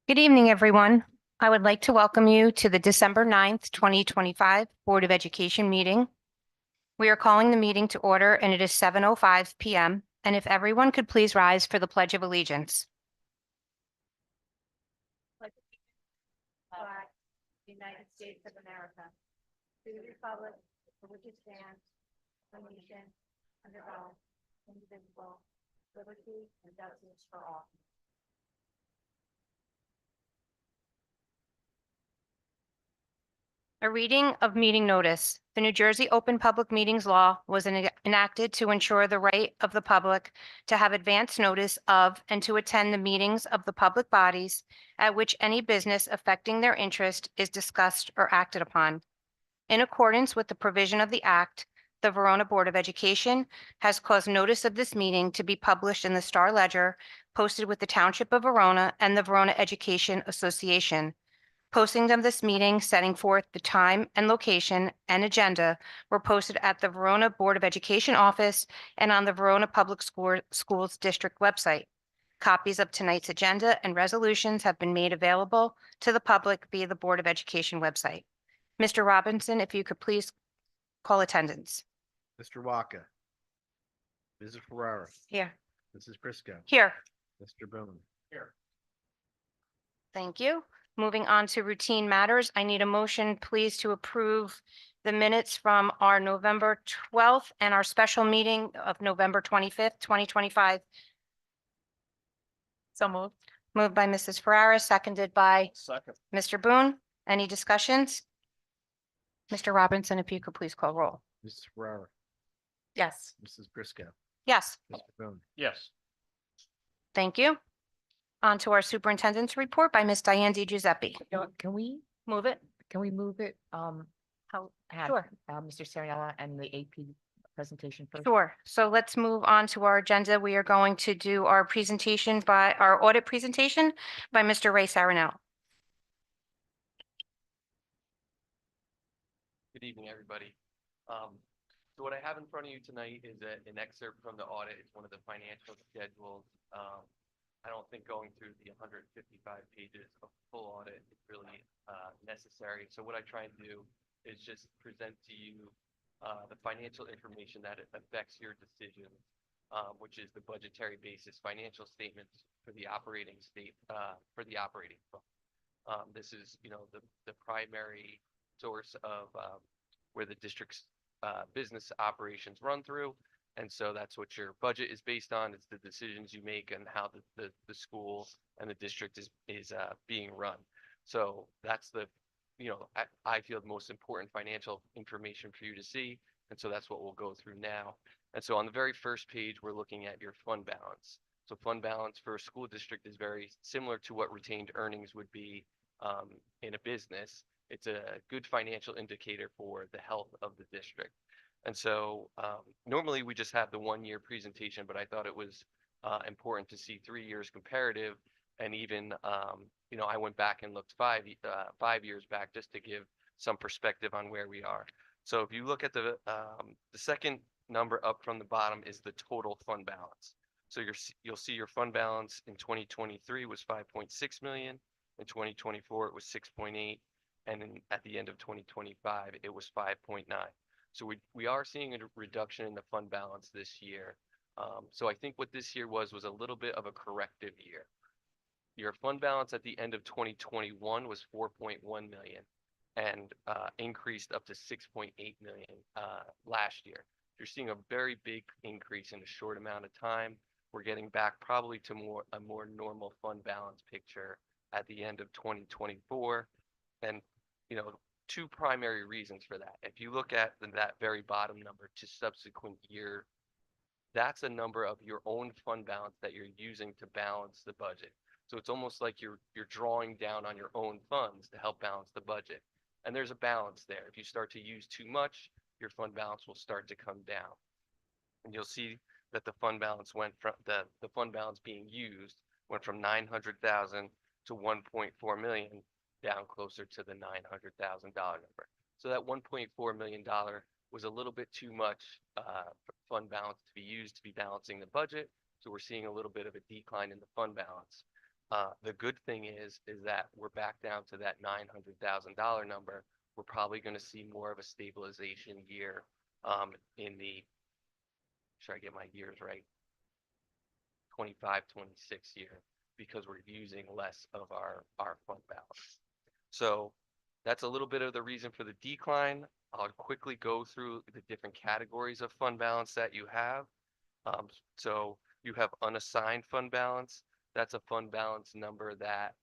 Good evening, everyone. I would like to welcome you to the December 9th, 2025 Board of Education meeting. We are calling the meeting to order and it is 7:05 p.m. And if everyone could please rise for the Pledge of Allegiance. Flag, United States of America, to the republic for which it stands, one nation, under God, indivisible, liberty and justice for all. A reading of meeting notice. The New Jersey Open Public Meetings Law was enacted to ensure the right of the public to have advance notice of and to attend the meetings of the public bodies at which any business affecting their interest is discussed or acted upon. In accordance with the provision of the Act, the Verona Board of Education has caused notice of this meeting to be published in the Star Ledger, posted with the Township of Verona and the Verona Education Association. Postings of this meeting setting forth the time and location and agenda were posted at the Verona Board of Education office and on the Verona Public Schools District website. Copies of tonight's agenda and resolutions have been made available to the public via the Board of Education website. Mr. Robinson, if you could please call attendance. Mr. Walker. Mrs. Ferrara. Here. Mrs. Briscoe. Here. Mr. Boone. Here. Thank you. Moving on to routine matters, I need a motion, please, to approve the minutes from our November 12th and our special meeting of November 25th, 2025. So moved. Moved by Mrs. Ferrara, seconded by Second. Mr. Boone. Any discussions? Mr. Robinson, if you could please call roll. Mrs. Ferrara. Yes. Mrs. Briscoe. Yes, Mr. Boone. Yes. thank you. On to our superintendent's report by Ms. Diane Di Giuseppe. Can we Move it. move it? How? Sure. Mr. Seriella and the AP presentation first. Sure. So let's move on to our agenda. We are going to do our presentation by our audit presentation by Mr. Ray Sarinello. Good evening, everybody. So what I have in front of you tonight is an excerpt from the audit. It's one of the financial schedules. I don't think going through the 155 pages of full audit is really necessary. So what I try and do is just present to you the financial information that affects your decisions, which is the budgetary basis financial statements for the operating fund. This is, the primary source of where the district's business operations run through. And so that's what your budget is based on. It's the decisions you make and how the school and the district is being run. So that's the, I feel the most important financial information for you to see. And so that's what we'll go through now. And so on the very first page, we're looking at your fund balance. So fund balance for a school district is very similar to what retained earnings would be in a business. It's a good financial indicator for the health of the district. And so normally we just have the 1 year presentation, but I thought it was important to see 3 years comparative. And even, I went back and looked 5 years back just to give some perspective on where we are. So if you look at the second number up from the bottom is the total fund balance. So you'll see your fund balance in 2023 was 5.6 million. In 2024, it was 6.8. And at the end of 2025, it was 5.9. So we are seeing a reduction in the fund balance this year. So I think what this year was a little bit of a corrective year. Your fund balance at the end of 2021 was 4.1 million and increased up to 6.8 million last year. You're seeing a very big increase in a short amount of time. We're getting back probably to a more normal fund balance picture at the end of 2024. And, two primary reasons for that. If you look at that very bottom number to subsequent year, that's a number of your own fund balance that you're using to balance the budget. So it's almost like you're drawing down on your own funds to help balance the budget. And there's a balance there. If you start to use too much, your fund balance will start to come down. And you'll see that the fund balance went from the fund balance being used went from 900,000 to 1.4 million, down closer to the $900,000 number. So that $1.4 million was a little bit too much fund balance to be used to be balancing the budget. So we're seeing a little bit of a decline in the fund balance. The good thing is that we're back down to that $900,000 number. We're probably going to see more of a stabilization year in the, sure I get my years right, 25, 26 year, because we're using less of our fund balance. So that's a little bit of the reason for the decline. I'll quickly go through the different categories of fund balance that you have. So you have unassigned fund balance. That's a fund balance number that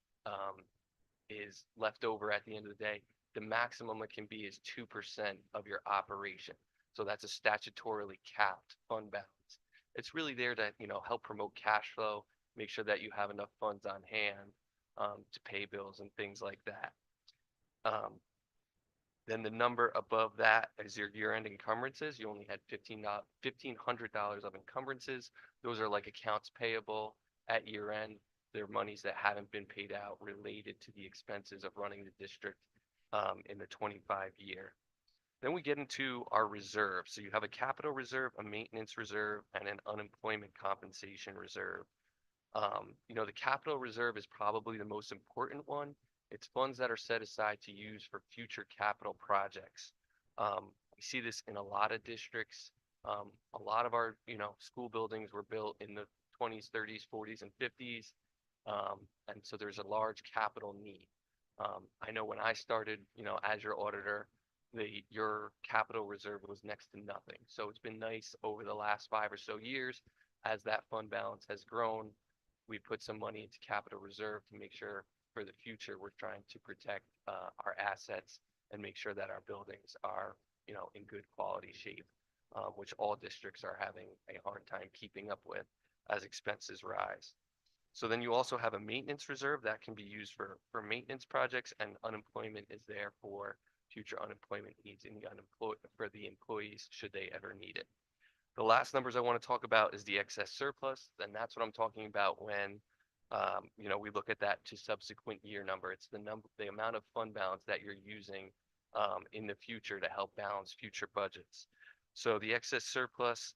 is left over at the end of the day. The maximum it can be is 2% of your operation. So that's a statutorily capped fund balance. It's really there to, help promote cash flow, make sure that you have enough funds on hand to pay bills and things like that. Then the number above that is your year-end encumbrances. You only had $1,500 of encumbrances. Those are like accounts payable at year-end. They're monies that haven't been paid out related to the expenses of running the district in the 25 year. Then we get into our reserves. So you have a capital reserve, a maintenance reserve, and an unemployment compensation reserve. The capital reserve is probably the most important one. It's funds that are set aside to use for future capital projects. We see this in a lot of districts. A lot of our, school buildings were built in the 20s, 30s, 40s, and 50s. And so there's a large capital need. I know when I started, as your auditor, your capital reserve was next to nothing. So it's been nice over the last 5 or so years as that fund balance has grown. We put some money into capital reserve to make sure for the future we're trying to protect our assets and make sure that our buildings are, in good quality shape, which all districts are having a hard time keeping up with as expenses rise. So then you also have a maintenance reserve that can be used for maintenance projects, and unemployment is there for future unemployment needs for the employees should they ever need it. The last numbers I want to talk about is the excess surplus, and that's what I'm talking about when we look at that to subsequent year number. It's the amount of fund balance that you're using in the future to help balance future budgets. So the excess surplus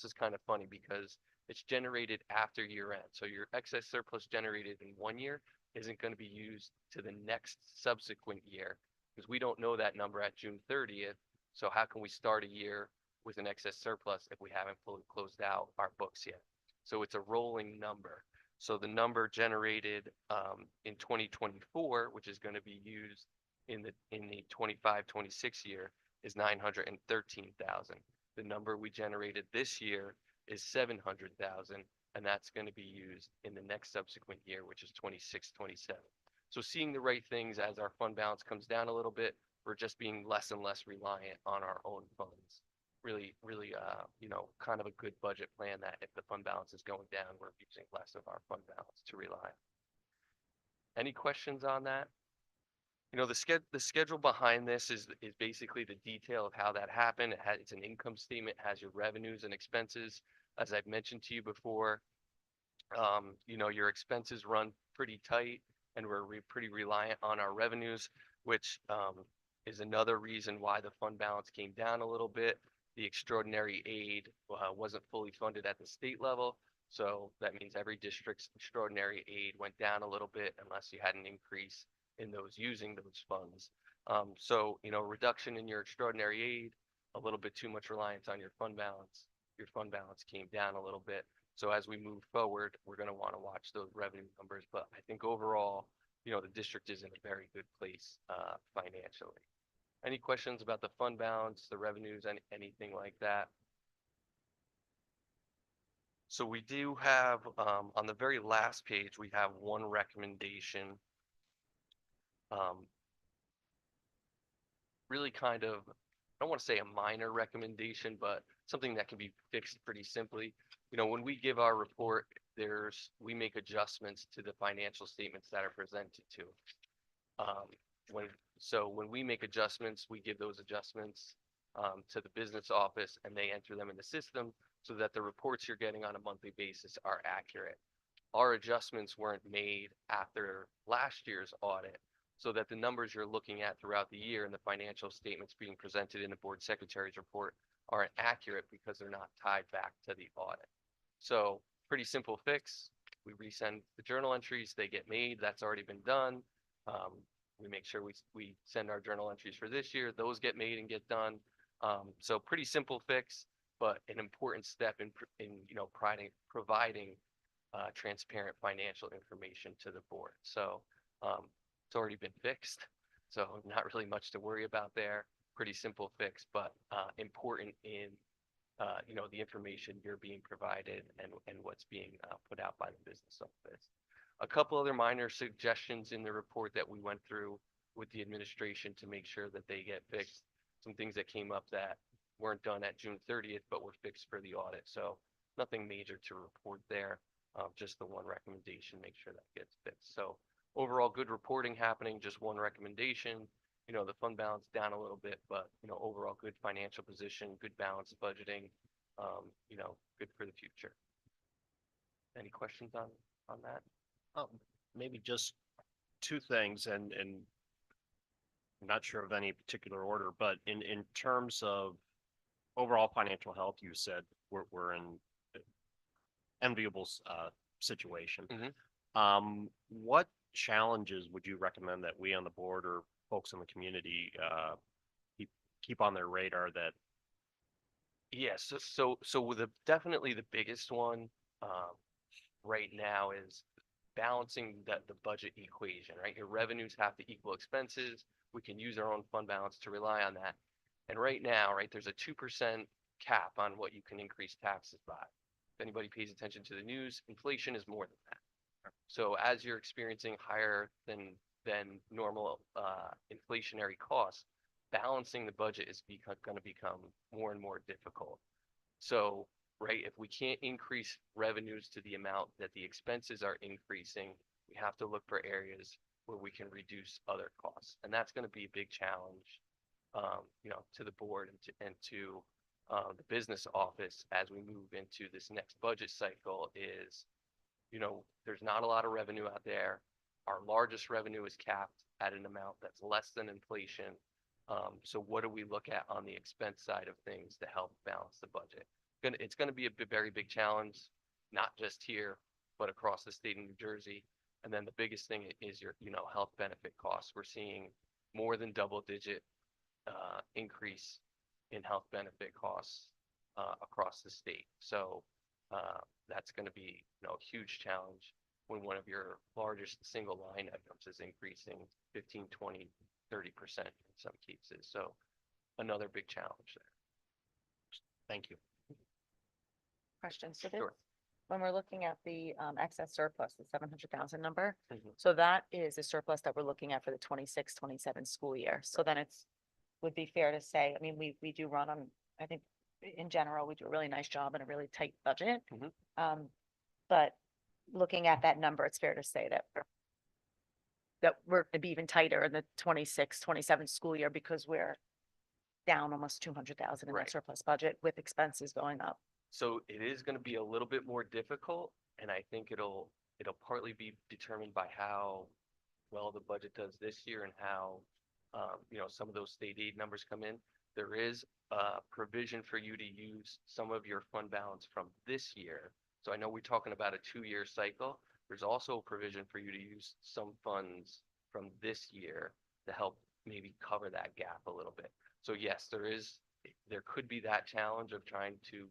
is kind of funny because it's generated after year end. So your excess surplus generated in 1 year isn't going to be used to the next subsequent year because we don't know that number at June 30th. So how can we start a year with an excess surplus if we haven't fully closed out our books yet? So it's a rolling number. So the number generated in 2024, which is going to be used in the 25-26 year, is 913,000. The number we generated this year is 700,000, and that's going to be used in the next subsequent year, which is 26-27. So seeing the right things as our fund balance comes down a little bit, we're just being less and less reliant on our own funds. Really, kind of a good budget plan that if the fund balance is going down, we're using less of our fund balance to rely on. Any questions on that? The schedule behind this is basically the detail of how that happened. It's an income statement, has your revenues and expenses. As I've mentioned to you before, your expenses run pretty tight and we're pretty reliant on our revenues, which is another reason why the fund balance came down a little bit. The extraordinary aid wasn't fully funded at the state level. So that means every district's extraordinary aid went down a little bit unless you had an increase in those using those funds. Reduction in your extraordinary aid, a little bit too much reliance on your fund balance. Your fund balance came down a little bit. So as we move forward, we're going to want to watch those revenue numbers. But I think overall, the district is in a very good place financially. Any questions about the fund balance, the revenues, anything like that? So we do have, on the very last page, we have one recommendation. Really kind of, I don't want to say a minor recommendation, but something that can be fixed pretty simply. When we give our report, we make adjustments to the financial statements that are presented to us. When we make adjustments, we give those adjustments to the business office and they enter them in the system so that the reports you're getting on a monthly basis are accurate. Our adjustments weren't made after last year's audit. so that the numbers you're looking at throughout the year and the financial statements being presented in the board secretary's report aren't accurate because they're not tied back to the audit. So pretty simple fix. We resend the journal entries, they get made, that's already been done. We make sure we send our journal entries for this year, those get made and get done. So pretty simple fix, but an important step in providing transparent financial information to the board. So it's already been fixed. So not really much to worry about there. Pretty simple fix, but important in the information you're being provided and what's being put out by the business office. A couple other minor suggestions in the report that we went through with the administration to make sure that they get fixed. Some things that came up that weren't done at June 30th, but were fixed for the audit. So nothing major to report there. Just the one recommendation, make sure that gets fixed. So overall good reporting happening, just one recommendation. The fund balance down a little bit, but overall good financial position, good balance budgeting, good for the future. Any questions on that? Maybe just two things, and I'm not sure of any particular order, but in terms of overall financial health, you said we're in enviable situation. What challenges would you recommend that we on the board or folks in the community keep on their radar that? Yes, so definitely the biggest one right now is balancing the budget equation, right? Your revenues have to equal expenses. We can use our own fund balance to rely on that. And right now, right, there's a 2% cap on what you can increase taxes by. If anybody pays attention to the news, inflation is more than that. So as you're experiencing higher than normal inflationary costs, balancing the budget is going to become more and more difficult. So, right, if we can't increase revenues to the amount that the expenses are increasing, we have to look for areas where we can reduce other costs. And that's going to be a big challenge, to the board and to the business office as we move into this next budget cycle is, there's not a lot of revenue out there. Our largest revenue is capped at an amount that's less than inflation. So what do we look at on the expense side of things to help balance the budget? It's going to be a very big challenge, not just here, but across the state of New Jersey. And then the biggest thing is your, health benefit costs. We're seeing more than double-digit increase in health benefit costs across the state. So that's going to be, a huge challenge when one of your largest single line items is increasing 15, 20, 30% in some cases. So another big challenge there. Thank you. Question. So this, Sure. when we're looking at the excess surplus, the 700,000 number, Mhm. so that is a surplus that we're looking at for the 26-27 school year. So then would be fair to say, I mean, we do run on, I think in general, we do a really nice job and a really tight budget. But looking at that number, it's fair to say that we're gonna be even tighter in the 26-27 school year because we're down almost 200,000 in Right. that surplus budget with expenses going up. So it is going to be a little bit more difficult, and I think it'll partly be determined by how well the budget does this year and how some of those state aid numbers come in. There is a provision for you to use some of your fund balance from this year. So I know we're talking about a 2-year cycle. There's also a provision for you to use some funds from this year to help maybe cover that gap a little bit. So yes, there could be that challenge of trying to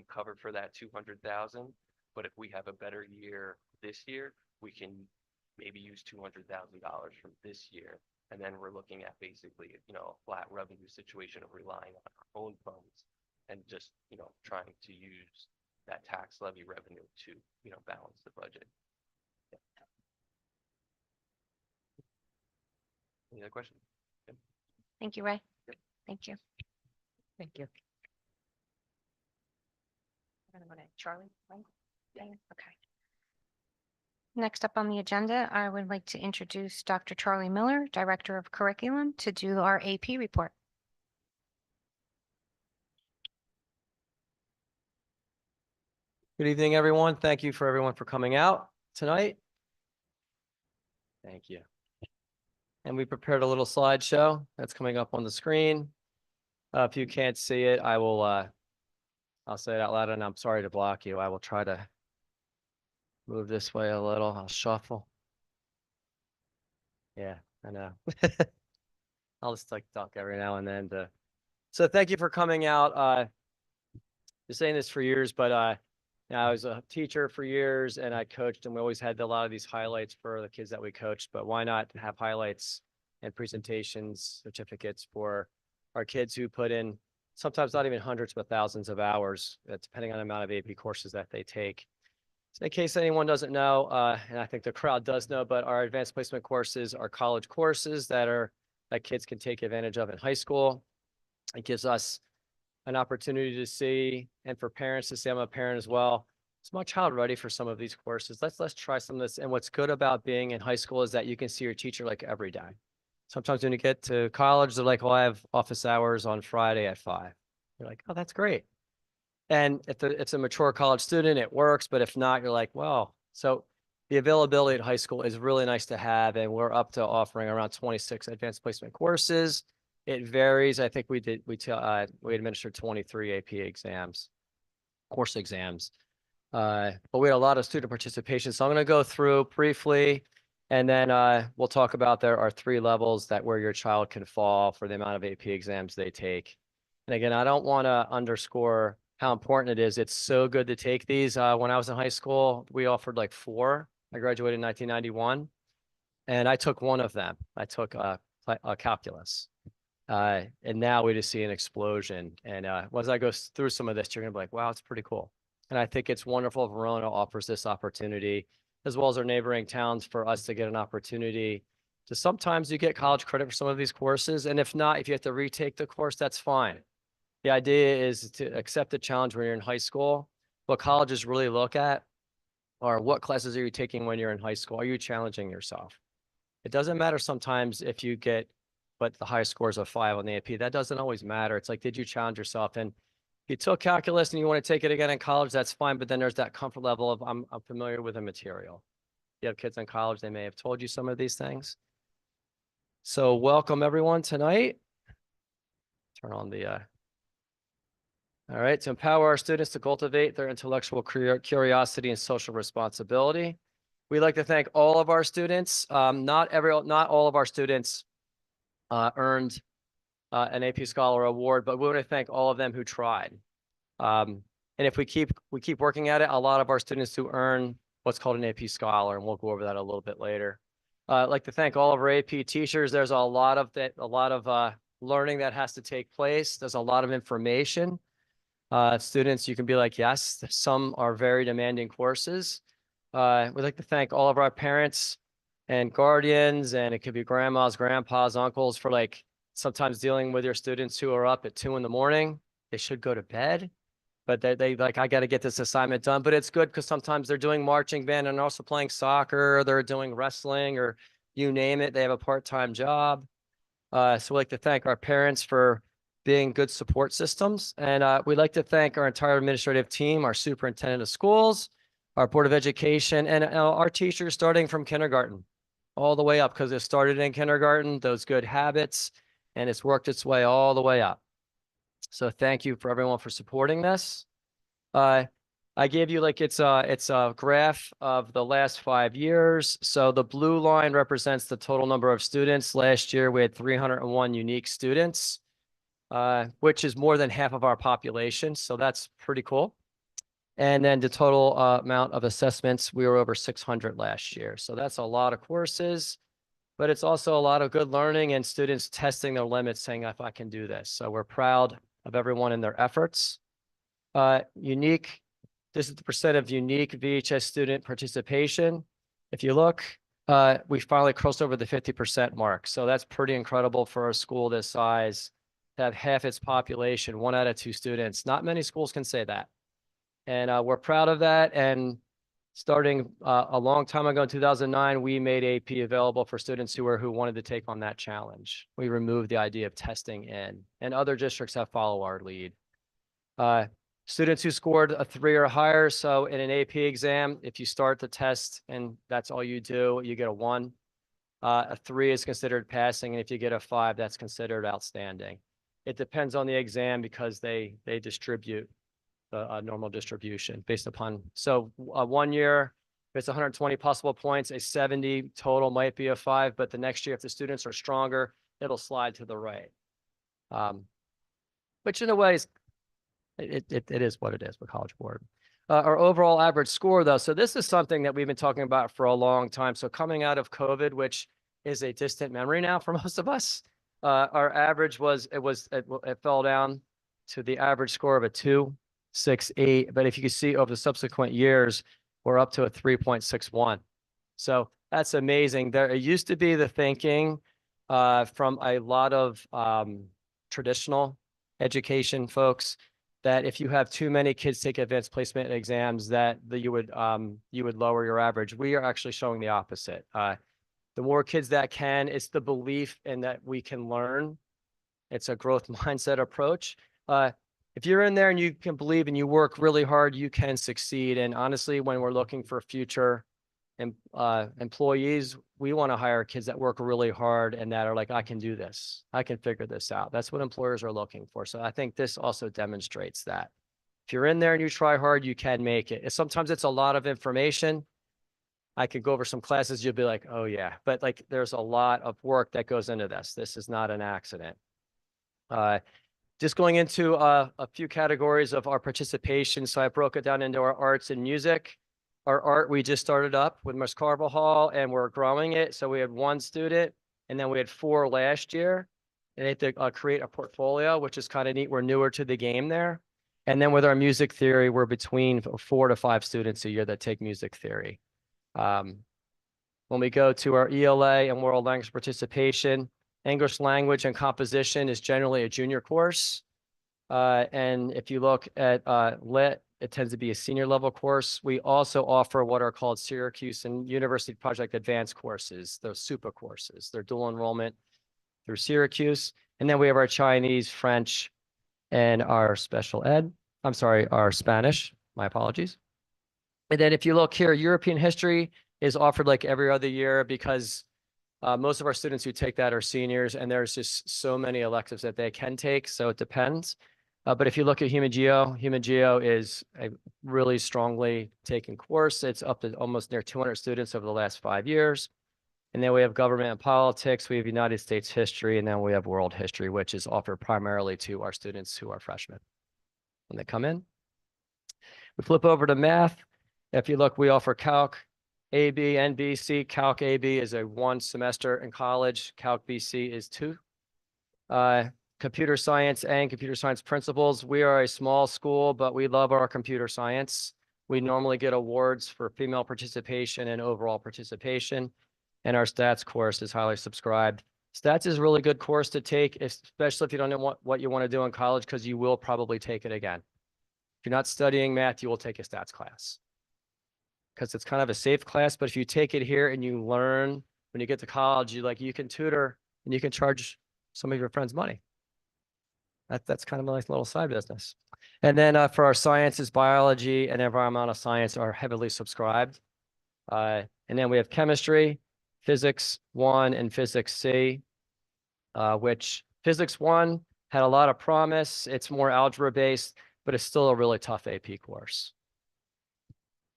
cover for that 200,000. But if we have a better year this year, we can maybe use $200,000 from this year. And then we're looking at basically, a flat revenue situation of relying on our own funds and just, trying to use that tax levy revenue to, balance the budget. Yeah. Any other questions? Thank you, Ray. Yep. Thank you. Thank you. We're gonna go to Charlie. Right? Okay. Next up on the agenda, I would like to introduce Dr. Charlie Miller, Director of Curriculum, to do our AP report. Good evening, everyone. Thank you for everyone for coming out tonight. Thank you. and we prepared a little slideshow that's coming up on the screen. If you can't see it, I'll say it out loud, and I'm sorry to block you. I will try to move this way a little. I'll shuffle. Yeah, I know. I'll just like duck every now and then so thank you for coming out. Been saying this for years, but I was a teacher for years and I coached, and we always had a lot of these highlights for the kids that we coached, but why not have highlights and presentations, certificates for our kids who put in sometimes not even hundreds, but thousands of hours, depending on the amount of AP courses that they take. So in case anyone doesn't know, and I think the crowd does know, but our advanced placement courses are college courses that kids can take advantage of in high school. It gives us an opportunity to see, and for parents to say, I'm a parent as well, is my child ready for some of these courses? Let's try some of this. And what's good about being in high school is that you can see your teacher like every day. Sometimes when you get to college, they're like, well, I have office hours on Friday at 5. You're like, oh, that's great. And if it's a mature college student, it works. But if not, you're like, well, so the availability at high school is really nice to have. And we're up to offering around 26 advanced placement courses. It varies. I think we administered 23 AP exams, course exams. But we had a lot of student participation. So I'm going to go through briefly, and then we'll talk about there are 3 levels where your child can fall for the amount of AP exams they take. And again, I don't want to underscore how important it is. It's so good to take these. When I was in high school, we offered like 4. I graduated in 1991, and I took one of them. I took calculus. And now we just see an explosion. And once I go through some of this, you're gonna be like, wow, it's pretty cool. And I think it's wonderful Verona offers this opportunity, as well as our neighboring towns, for us to get an opportunity to sometimes you get college credit for some of these courses. And if not, if you have to retake the course, that's fine. The idea is to accept the challenge when you're in high school. What colleges really look at are what classes are you taking when you're in high school? Are you challenging yourself? It doesn't matter sometimes if you get but the highest scores of 5 on the AP. That doesn't always matter. It's like, did you challenge yourself? And if you took calculus and you want to take it again in college, that's fine. But then there's that comfort level of I'm familiar with the material. If you have kids in college, they may have told you some of these things. So welcome everyone tonight. Turn on the, all right, to empower our students to cultivate their intellectual curiosity and social responsibility. We'd like to thank all of our students. Not all of our students earned an AP Scholar Award, but we want to thank all of them who tried. And if we keep working at it, a lot of our students who earn what's called an AP Scholar, and we'll go over that a little bit later. I'd like to thank all of our AP teachers. There's a lot of learning that has to take place. There's a lot of information. Students, you can be like, yes, some are very demanding courses. We'd like to thank all of our parents and guardians, and it could be grandmas, grandpas, uncles, for like sometimes dealing with your students who are up at 2 a.m. They should go to bed, but they like, I got to get this assignment done. But it's good because sometimes they're doing marching band and also playing soccer, or they're doing wrestling, or you name it. They have a part-time job. So we'd like to thank our parents for being good support systems. And we'd like to thank our entire administrative team, our superintendent of schools, our Board of Education, and our teachers starting from kindergarten all the way up, because it started in kindergarten, those good habits, and it's worked its way all the way up. So thank you for everyone for supporting this. I gave you like, it's a graph of the last 5 years. So the blue line represents the total number of students. Last year, we had 301 unique students, which is more than half of our population. So that's pretty cool. And then the total amount of assessments, we were over 600 last year. So that's a lot of courses, but it's also a lot of good learning and students testing their limits, saying, if I can do this. So we're proud of everyone in their efforts. This is the percent of unique VHS student participation. If you look, we finally crossed over the 50% mark. So that's pretty incredible for a school this size to have half its population, 1 out of 2 students. Not many schools can say that. And we're proud of that. And starting a long time ago in 2009, we made AP available for students who wanted to take on that challenge. We removed the idea of testing in, and other districts have followed our lead. Students who scored a 3 or higher. So in an AP exam, if you start the test and that's all you do, you get a 1. A 3 is considered passing, and if you get a 5, that's considered outstanding. It depends on the exam because they distribute the normal distribution based upon, so 1 year, if it's 120 possible points, a 70 total might be a 5, but the next year, if the students are stronger, it'll slide to the right. Which in a way is, it is what it is with College Board. Our overall average score though, so this is something that we've been talking about for a long time. So coming out of COVID, which is a distant memory now for most of us, our average it fell down to the average score of a 2.68. But if you can see over the subsequent years, we're up to a 3.61. So that's amazing. There it used to be the thinking from a lot of traditional education folks that if you have too many kids take advanced placement exams, that you would lower your average. We are actually showing the opposite. The more kids that can, it's the belief in that we can learn. It's a growth mindset approach. If you're in there and you can believe and you work really hard, you can succeed. And honestly, when we're looking for future employees, we want to hire kids that work really hard and that are like, I can do this. I can figure this out. That's what employers are looking for. So I think this also demonstrates that. If you're in there and you try hard, you can make it. Sometimes it's a lot of information. I could go over some classes, you'll be like, oh yeah, but like there's a lot of work that goes into this. This is not an accident. Just going into a few categories of our participation. So I broke it down into our arts and music. Our art, we just started up with Miss Carvajal and we're growing it. So we had 1 student and then we had 4 last year. And they had to create a portfolio, which is kind of neat. We're newer to the game there. And then with our music theory, we're between 4 to 5 students a year that take music theory. When we go to our ELA and world language participation, English language and composition is generally a junior course. And if you look at Lit, it tends to be a senior level course. We also offer what are called Syracuse and University Project Advanced courses, those SUPA courses. They're dual enrollment through Syracuse. And then we have our Chinese, French, and our special ed. I'm sorry, our Spanish. My apologies. And then if you look here, European history is offered like every other year because most of our students who take that are seniors and there's just so many electives that they can take. So it depends. But if you look at Human Geo is a really strongly taken course. It's up to almost near 200 students over the last 5 years. And then we have government and politics, we have United States history, and then we have world history, which is offered primarily to our students who are freshmen when they come in. We flip over to math. If you look, we offer Calc, AB, and BC. Calc AB is a 1 semester in college. Calc BC is 2. Computer science and computer science principles. We are a small school, but we love our computer science. We normally get awards for female participation and overall participation. And our stats course is highly subscribed. Stats is a really good course to take, especially if you don't know what you want to do in college, because you will probably take it again. If you're not studying math, you will take a stats class because it's kind of a safe class. But if you take it here and you learn when you get to college, you can tutor and you can charge some of your friends money. That's kind of a nice little side business. And then for our sciences, biology and environmental science are heavily subscribed. And then we have chemistry, physics 1 and physics C, which physics 1 had a lot of promise. It's more algebra based, but it's still a really tough AP course.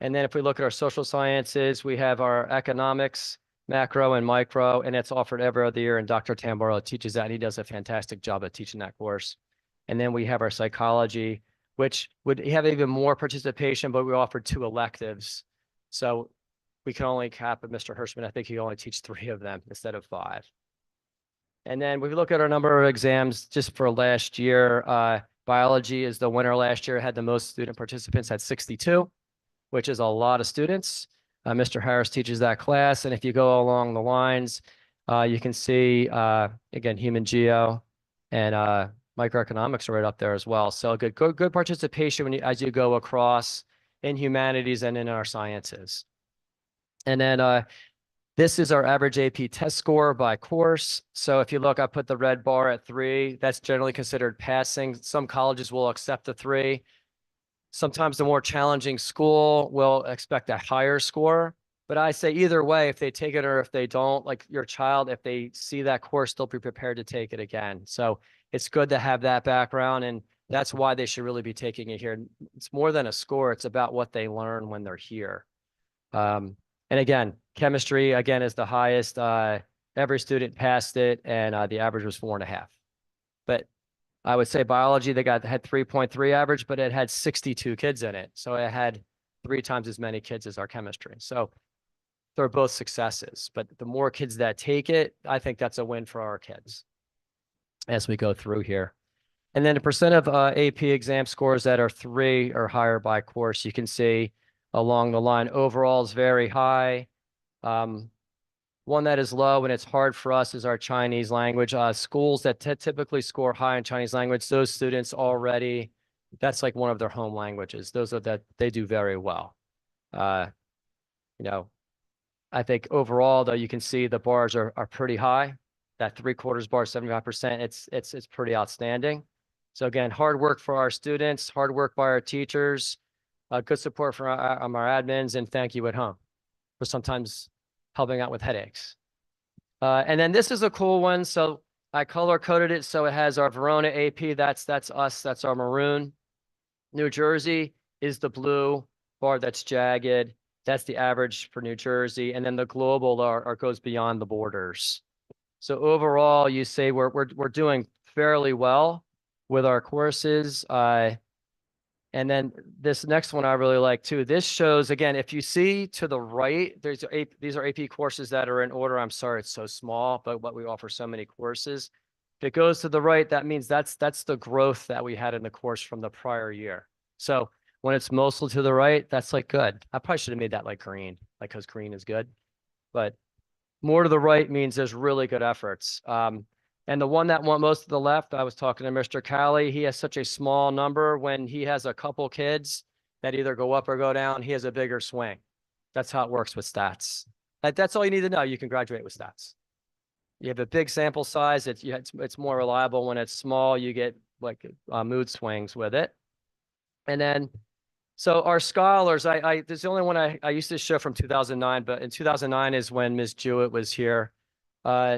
And then if we look at our social sciences, we have our economics, macro and micro, and it's offered every other year. And Dr. Tamboro teaches that, and he does a fantastic job of teaching that course. And then we have our psychology, which would have even more participation, but we offered 2 electives. So we can only cap at Mr. Hirschman. I think he only teach 3 of them instead of 5. And then we look at our number of exams just for last year. Biology is the winner last year, had the most student participants at 62, which is a lot of students. Mr. Harris teaches that class. And if you go along the lines, you can see, again, Human Geo and microeconomics are right up there as well. So good participation as you go across in humanities and in our sciences. And then this is our average AP test score by course. So if you look, I put the red bar at 3. That's generally considered passing. Some colleges will accept the 3. Sometimes the more challenging school will expect a higher score. But I say either way, if they take it or if they don't, like your child, if they see that course, they'll be prepared to take it again. So it's good to have that background, and that's why they should really be taking it here. It's more than a score. It's about what they learn when they're here. And again, chemistry, again, is the highest. Every student passed it, and the average was 4.5. But I would say biology, had 3.3 average, but it had 62 kids in it. So it had 3 times as many kids as our chemistry. So they're both successes, but the more kids that take it, I think that's a win for our kids as we go through here. And then the percent of AP exam scores that are 3 or higher by course, you can see along the line. Overall is very high. One that is low and it's hard for us is our Chinese language. Schools that typically score high in Chinese language, those students already, that's like one of their home languages. Those are that they do very well. You know, I think overall, though, you can see the bars are pretty high. That 3/4 bar, 75%, it's pretty outstanding. So again, hard work for our students, hard work by our teachers, good support from our admins, and thank you at home for sometimes helping out with headaches. And then this is a cool one. So I color coded it so it has our Verona AP. That's us. That's our maroon. New Jersey is the blue bar that's jagged. That's the average for New Jersey. And then the global goes beyond the borders. So overall, you say we're doing fairly well with our courses. And then this next one I really like too. This shows, again, if you see to the right, these are AP courses that are in order. I'm sorry, it's so small, but we offer so many courses. If it goes to the right, that means that's the growth that we had in the course from the prior year. So when it's mostly to the right, that's like good. I probably should have made that like green, like because green is good. But more to the right means there's really good efforts. And the one that went most to the left, I was talking to Mr. Callie. He has such a small number. When he has a couple kids that either go up or go down, he has a bigger swing. That's how it works with stats. That's all you need to know. You can graduate with stats. You have a big sample size. It's more reliable. When it's small, you get like mood swings with it. And then, so our scholars, this is the only one I used to show from 2009, but in 2009 is when Ms. Jewett was here.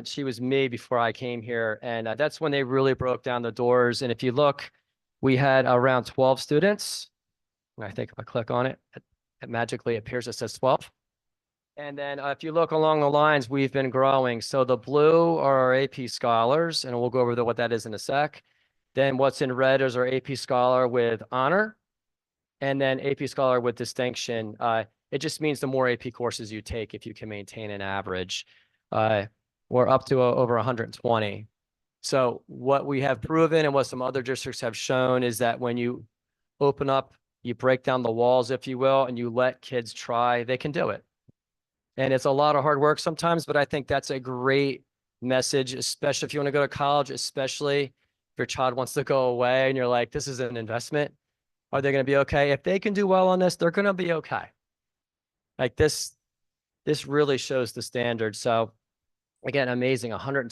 She was me before I came here, and that's when they really broke down the doors. And if you look, we had around 12 students. And I think if I click on it, it magically appears it says 12. And then if you look along the lines, we've been growing. So the blue are our AP scholars, and we'll go over what that is in a sec. Then what's in red is our AP scholar with honor, and then AP scholar with distinction. It just means the more AP courses you take, if you can maintain an average. We're up to over 120. So what we have proven and what some other districts have shown is that when you open up, you break down the walls, if you will, and you let kids try, they can do it. And it's a lot of hard work sometimes, but I think that's a great message, especially if you want to go to college, especially if your child wants to go away and you're like, this is an investment. Are they going to be okay? If they can do well on this, they're going to be okay. Like this really shows the standard. So again, amazing. Over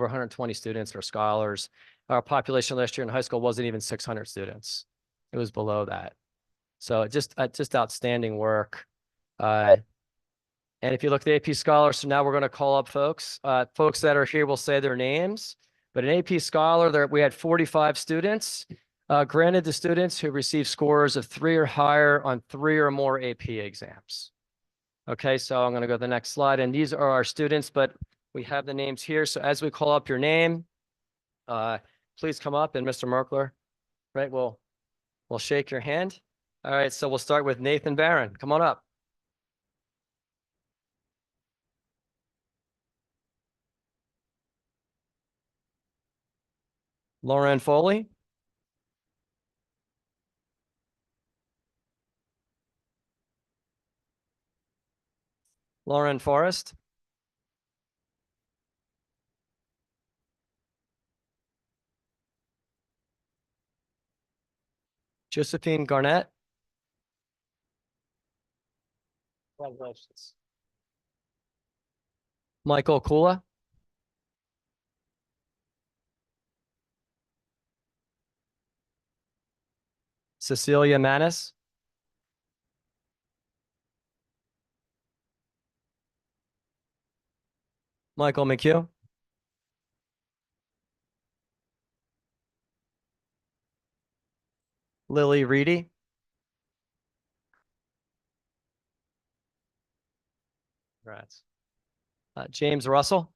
120 students are scholars. Our population last year in high school wasn't even 600 students. It was below that. So just outstanding work. And if you look at the AP Scholar, so now we're going to call up folks. Folks that are here will say their names. But an AP Scholar, we had 45 students. Granted to students who received scores of 3 or higher on 3 or more AP exams. Okay, so I'm going to go to the next slide. And these are our students, but we have the names here. So as we call up your name, please come up, and Mr. Merkler, right, we'll shake your hand. All right, so we'll start with Nathan Barron. Come on up. Lauren Foley. Lauren Forrest. Josephine Garnett. Congratulations. Michael Kula. Cecilia Manis. Michael McHugh. Lily Reedy. Congrats. James Russell.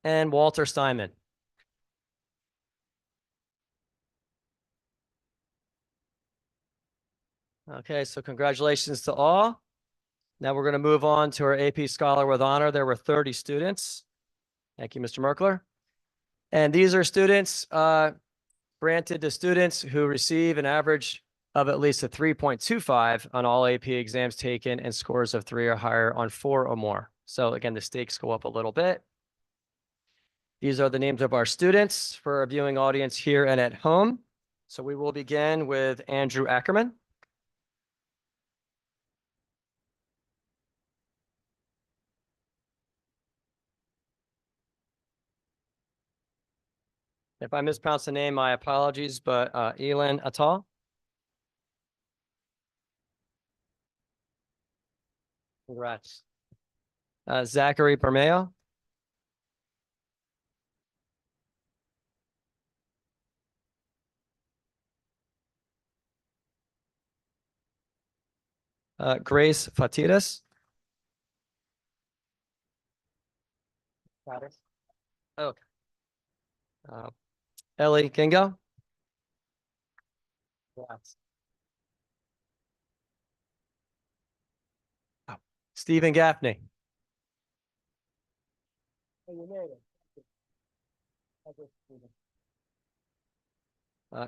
And Walter Steinman. Okay, so congratulations to all. Now we're going to move on to our AP Scholar with Honor. There were 30 students. Thank you, Mr. Merkler. And these are students granted to students who receive an average of at least a 3.25 on all AP exams taken and scores of 3 or higher on 4 or more. So again, the stakes go up a little bit. These are the names of our students for our viewing audience here and at home. So we will begin with Andrew Ackerman. If I mispronounce the name, my apologies, but Elan Atal. Congrats. Zachary Bermeo. Grace Fatidas. Okay. Ellie Kingo. Congrats. Oh, Stephen Gaffney.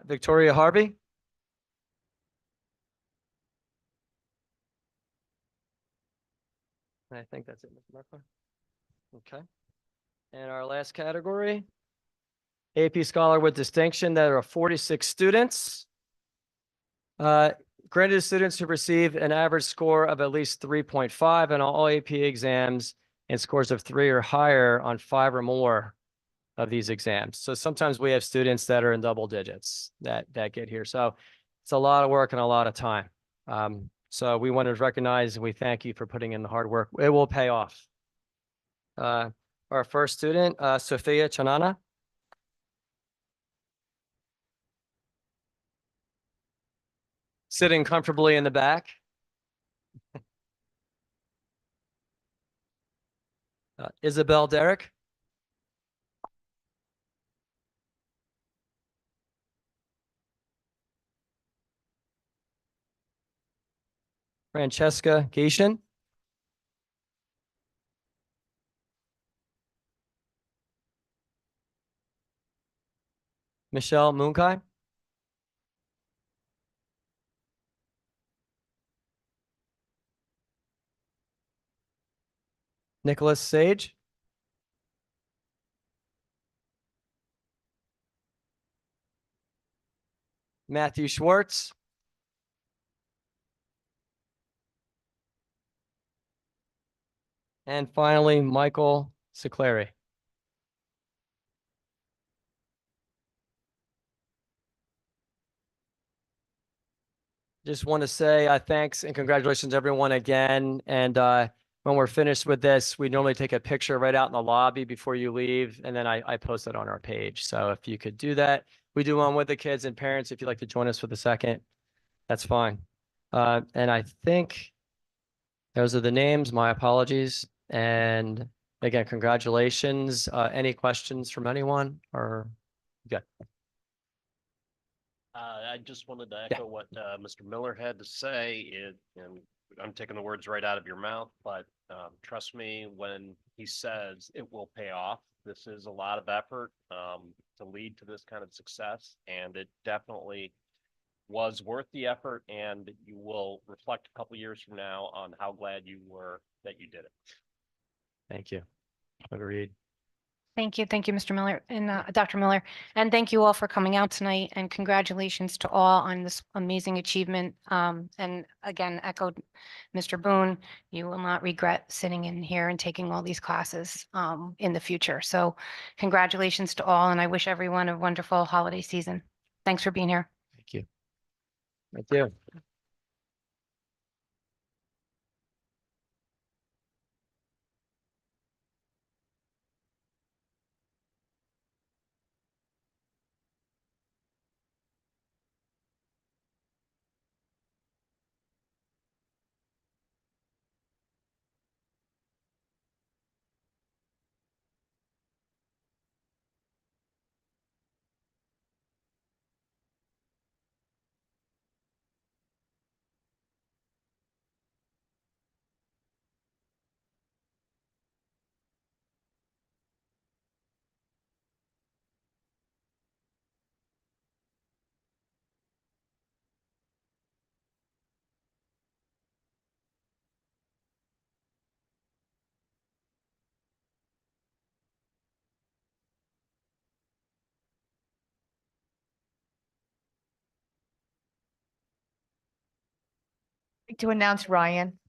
Victoria Harvey. I think that's it, Mr. Merkler. Okay. And our last category, AP Scholar with Distinction. There are 46 students. Granted to students who receive an average score of at least 3.5 on all AP exams and scores of 3 or higher on 5 or more of these exams. So sometimes we have students that are in double digits that get here. So it's a lot of work and a lot of time. So we want to recognize and we thank you for putting in the hard work. It will pay off. Our first student, Sophia Chanana. Sitting comfortably in the back. Isabel Derrick. Francesca Gatien. Michelle Munkai. Nicholas Sage. Matthew Schwartz. And finally, Michael Sicleri. Just want to say thanks and congratulations everyone again. And when we're finished with this, we normally take a picture right out in the lobby before you leave. And then I post it on our page. So if you could do that, we do one with the kids and parents. If you'd like to join us for the second, that's fine. And I think those are the names. My apologies. And again, congratulations. Any questions from anyone or good? I just wanted to echo what Mr. Miller had to say. And I'm taking the words right out of your mouth, but trust me when he says it will pay off. This is a lot of effort to lead to this kind of success, and it definitely was worth the effort. And you will reflect a couple years from now on how glad you were that you did it. Thank you. Agreed. Thank you. Thank you, Mr. Miller and Dr. Miller. And thank you all for coming out tonight and congratulations to all on this amazing achievement. And again, echoed Mr. Boone, you will not regret sitting in here and taking all these classes in the future. So congratulations to all, and I wish everyone a wonderful holiday season. Thanks for being here. Thank you. Thank you. To announce Ryan.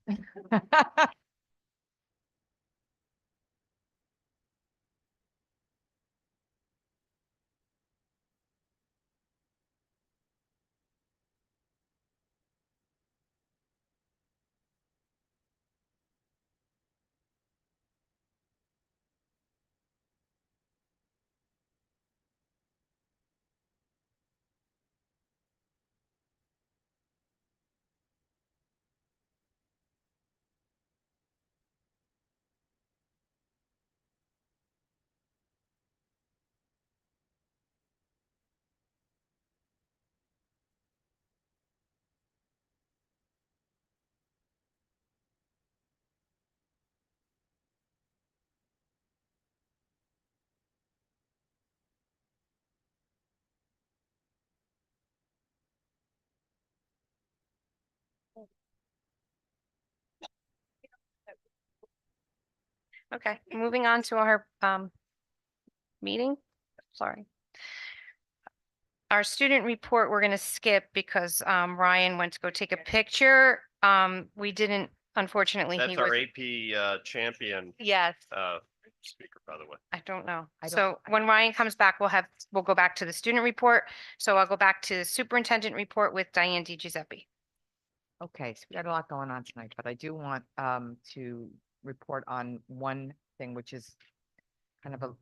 Okay, moving on to our meeting, sorry. Our student report, we're gonna skip because Ryan went to go take a picture. We didn't, unfortunately, he That's our was, AP champion yes, speaker, by the way. I don't know. I don't- So when Ryan comes back, we'll go back to the student report. So I'll go back to superintendent report with Diane DiGiuseppe. Okay, so we got a lot going on tonight, but I do want to report on one thing, which is kind of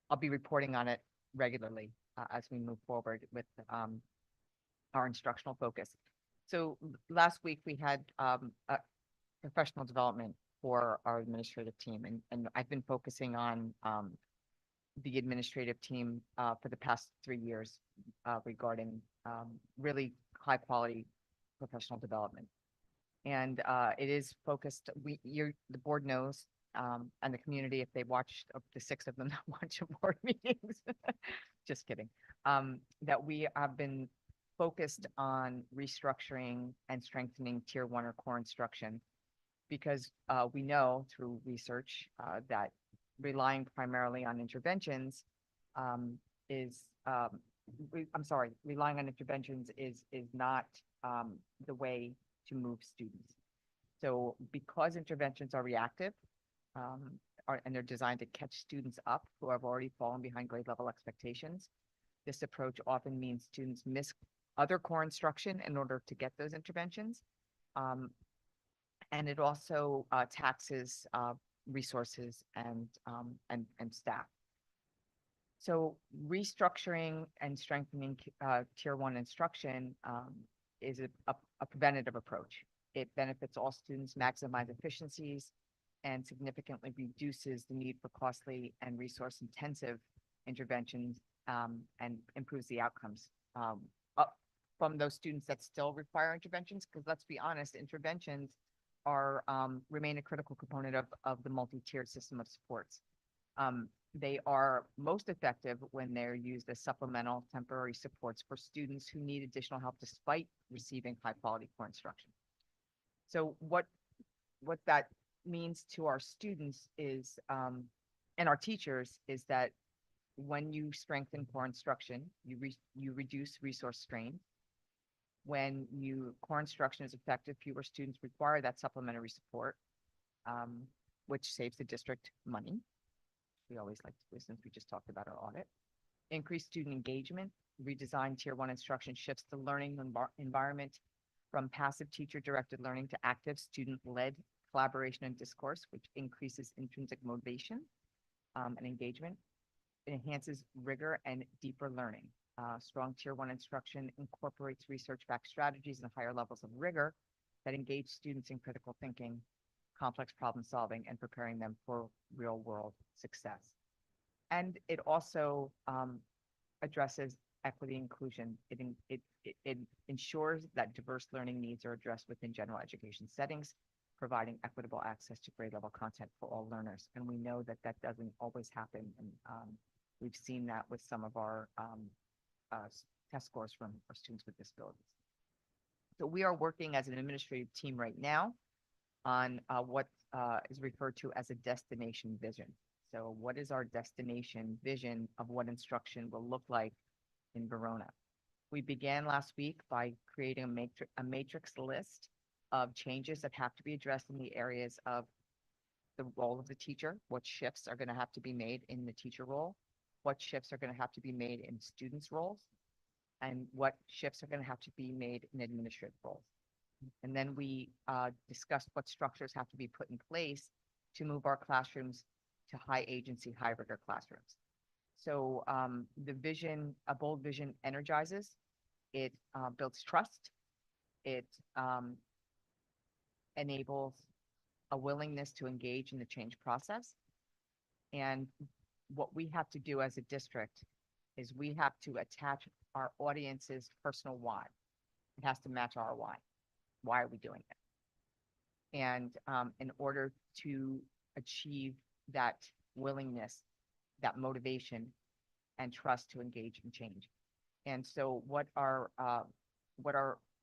I'll be reporting on it regularly as we move forward with our instructional focus. So last week we had a professional development for our administrative team, and I've been focusing on the administrative team for the past 3 years regarding really high quality professional development. And it is focused, the board knows, and the community, if they watched the 6 of them that watch the board meetings, just kidding, that we have been focused on restructuring and strengthening tier 1 or core instruction, because we know through research that relying primarily on interventions is, relying on interventions is not the way to move students. So because interventions are reactive, and they're designed to catch students up who have already fallen behind grade level expectations, this approach often means students miss other core instruction in order to get those interventions. And it also taxes resources and staff. So restructuring and strengthening tier 1 instruction is a preventative approach. It benefits all students, maximize efficiencies, and significantly reduces the need for costly and resource intensive interventions, and improves the outcomes up from those students that still require interventions. Because let's be honest, interventions are remain a critical component of the multi-tiered system of supports. They are most effective when they're used as supplemental temporary supports for students who need additional help despite receiving high quality core instruction. So what that means to our students is, and our teachers, is that when you strengthen core instruction, you reduce resource strain. When core instruction is effective, fewer students require that supplementary support, which saves the district money. We always like to, since we just talked about our audit. Increased student engagement, redesign tier 1 instruction shifts the learning environment from passive teacher-directed learning to active student-led collaboration and discourse, which increases intrinsic motivation and engagement. It enhances rigor and deeper learning. Strong tier 1 instruction incorporates research-backed strategies and higher levels of rigor that engage students in critical thinking, complex problem solving, and preparing them for real world success. And it also addresses equity inclusion. It ensures that diverse learning needs are addressed within general education settings, providing equitable access to grade level content for all learners. And we know that that doesn't always happen. And we've seen that with some of our test scores from our students with disabilities. So we are working as an administrative team right now on what is referred to as a destination vision. So what is our destination vision of what instruction will look like in Verona? We began last week by creating a matrix list of changes that have to be addressed in the areas of the role of the teacher, what shifts are going to have to be made in the teacher role, what shifts are going to have to be made in students' roles, and what shifts are going to have to be made in administrative roles. And then we discussed what structures have to be put in place to move our classrooms to high agency, high rigor classrooms. So the vision, a bold vision energizes, it builds trust, it enables a willingness to engage in the change process. And what we have to do as a district is we have to attach our audience's personal why. It has to match our why. Why are we doing it? And in order to achieve that willingness, that motivation and trust to engage in change. And so what our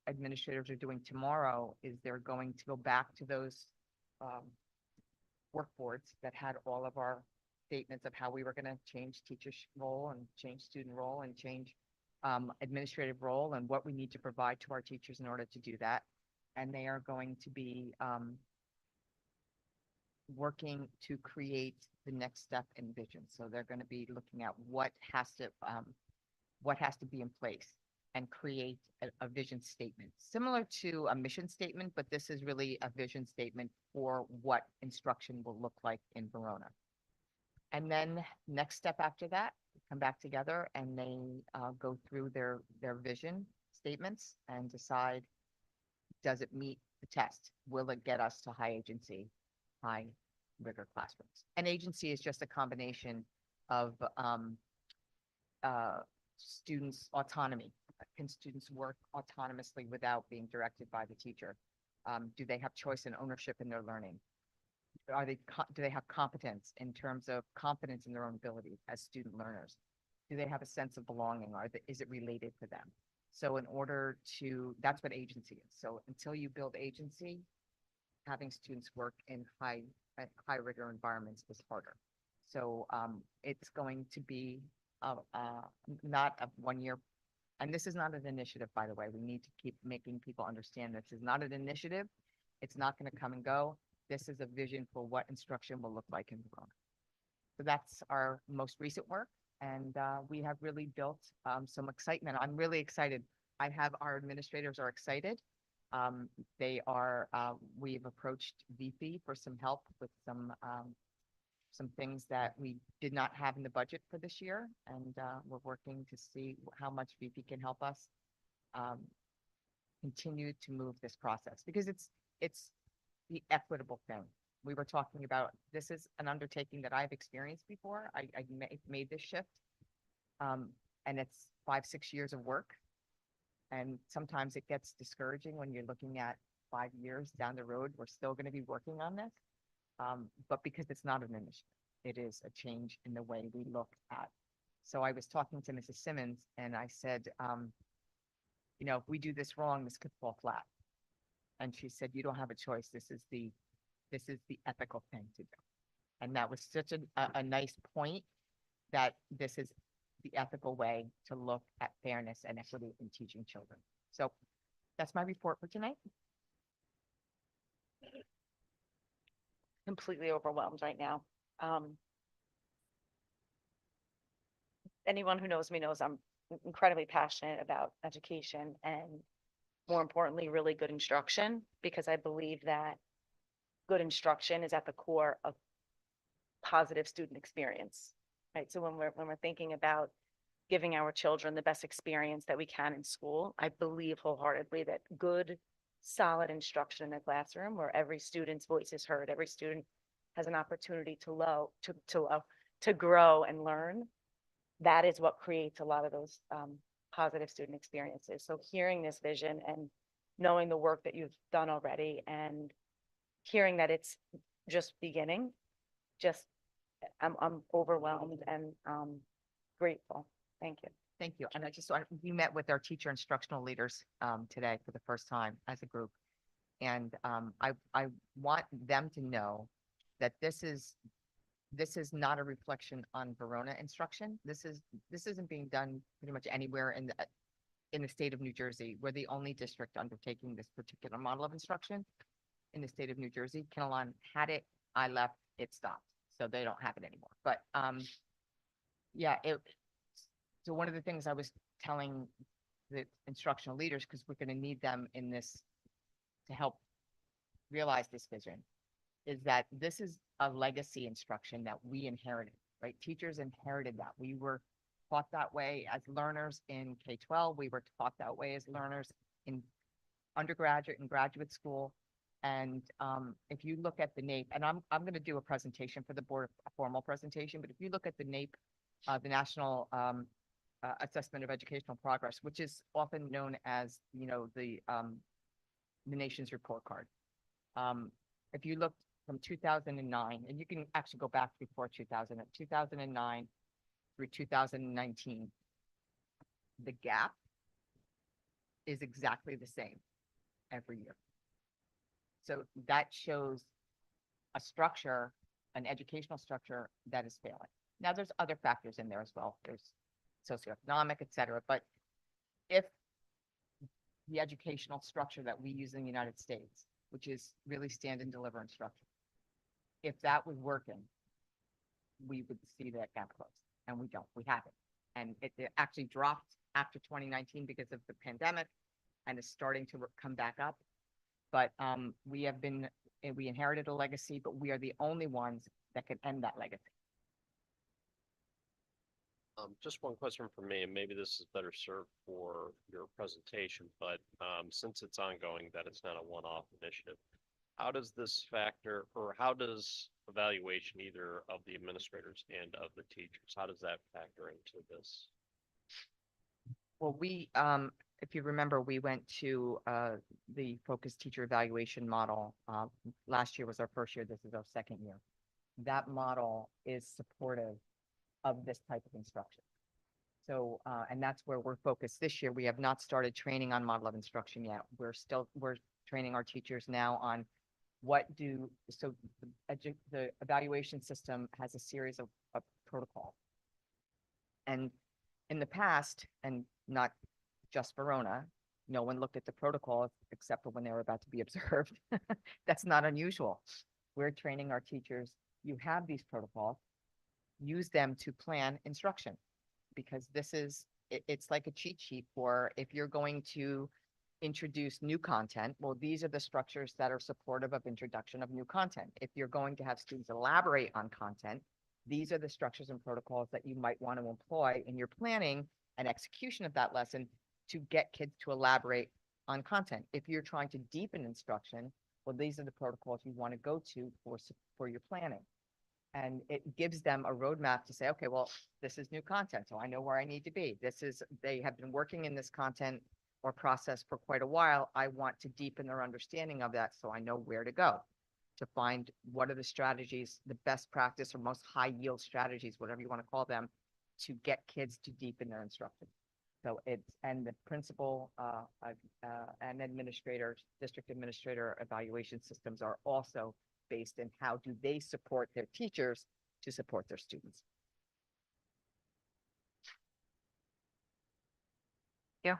administrators are doing tomorrow is they're going to go back to those work boards that had all of our statements of how we were going to change teacher's role and change student role and change administrative role and what we need to provide to our teachers in order to do that. And they are going to be working to create the next step in vision. So they're going to be looking at what has to be in place and create a vision statement, similar to a mission statement, but this is really a vision statement for what instruction will look like in Verona. And then next step after that, come back together and they go through their vision statements and decide, does it meet the test? Will it get us to high agency, high rigor classrooms? And agency is just a combination of students' autonomy. Can students work autonomously without being directed by the teacher? Do they have choice and ownership in their learning? Do they have competence in terms of confidence in their own abilities as student learners? Do they have a sense of belonging? Is it related to them? So in order to, that's what agency is. So until you build agency, having students work in high rigor environments is harder. So it's going to be not a 1 year. And this is not an initiative, by the way. We need to keep making people understand this is not an initiative. It's not going to come and go. This is a vision for what instruction will look like in Verona. So that's our most recent work. And we have really built some excitement. I'm really excited. Our administrators are excited. We've approached VP for some help with some things that we did not have in the budget for this year. And we're working to see how much VP can help us continue to move this process because it's the equitable thing. We were talking about, this is an undertaking that I've experienced before. I made this shift. And it's 5-6 years of work. And sometimes it gets discouraging when you're looking at 5 years down the road, we're still going to be working on this. But because it's not an initiative, it is a change in the way we look at. So I was talking to Mrs. Simmons and I said, if we do this wrong, this could fall flat. And she said, you don't have a choice. This is the ethical thing to do. And that was such a nice point that this is the ethical way to look at fairness and equity in teaching children. So that's my report for tonight. Completely overwhelmed right now. Anyone who knows me knows I'm incredibly passionate about education and more importantly, really good instruction, because I believe that good instruction is at the core of positive student experience, right? So when we're thinking about giving our children the best experience that we can in school, I believe wholeheartedly that good, solid instruction in the classroom where every student's voice is heard, every student has an opportunity to grow and learn. That is what creates a lot of those positive student experiences. So hearing this vision and knowing the work that you've done already and hearing that it's just beginning, I'm overwhelmed and grateful. Thank you. Thank you. And we met with our teacher instructional leaders today for the first time as a group. And I want them to know that this is not a reflection on Verona instruction. This isn't being done pretty much anywhere in the state of New Jersey. We're the only district undertaking this particular model of instruction in the state of New Jersey. Kinnelon had it, I left, it stopped, so they don't have it anymore. But yeah, so one of the things I was telling the instructional leaders, because we're going to need them in this to help realize this vision, is that this is a legacy instruction that we inherited, right? Teachers inherited that. We were taught that way as learners in K-12. We were taught that way as learners in undergraduate and graduate school. And if you look at the NAEP, and I'm going to do a presentation for the board, a formal presentation, but if you look at the NAEP, the National Assessment of Educational Progress, which is often known as, you know, the nation's report card. If you look from 2009, and you can actually go back before 2009 through 2019, the gap is exactly the same every year. So that shows a structure, an educational structure that is failing. Now, there's other factors in there as well. There's socioeconomic, et cetera. But if the educational structure that we use in the United States, which is really stand and deliver instruction, if that was working, we would see that gap close, and we don't. We haven't, and it actually dropped after 2019 because of the pandemic, and is starting to come back up. But we inherited a legacy, but we are the only ones that can end that legacy. Just one question from me, and maybe this is better served for your presentation, but since it's ongoing, that it's not a one-off initiative, how does this factor, or how does evaluation either of the administrators and of the teachers, how does that factor into this? Well, if you remember, we went to the focused teacher evaluation model. Last year was our first year. This is our second year. That model is supportive of this type of instruction. So, and that's where we're focused this year. We have not started training on model of instruction yet. We're training our teachers now on the evaluation system has a series of protocols. And in the past, and not just Verona, no one looked at the protocols except for when they were about to be observed. That's not unusual. We're training our teachers. You have these protocols, use them to plan instruction, because it's like a cheat sheet for if you're going to introduce new content. Well, these are the structures that are supportive of introduction of new content. If you're going to have students elaborate on content, these are the structures and protocols that you might want to employ in your planning and execution of that lesson to get kids to elaborate on content. If you're trying to deepen instruction, well, these are the protocols you want to go to for your planning. And it gives them a roadmap to say, okay, well, this is new content, so I know where I need to be. They have been working in this content or process for quite a while. I want to deepen their understanding of that, so I know where to go to find what are the strategies, the best practice or most high yield strategies, whatever you want to call them, to get kids to deepen their instruction. So and the principal and administrator, district administrator evaluation systems are also based in how do they support their teachers to support their students. Yeah.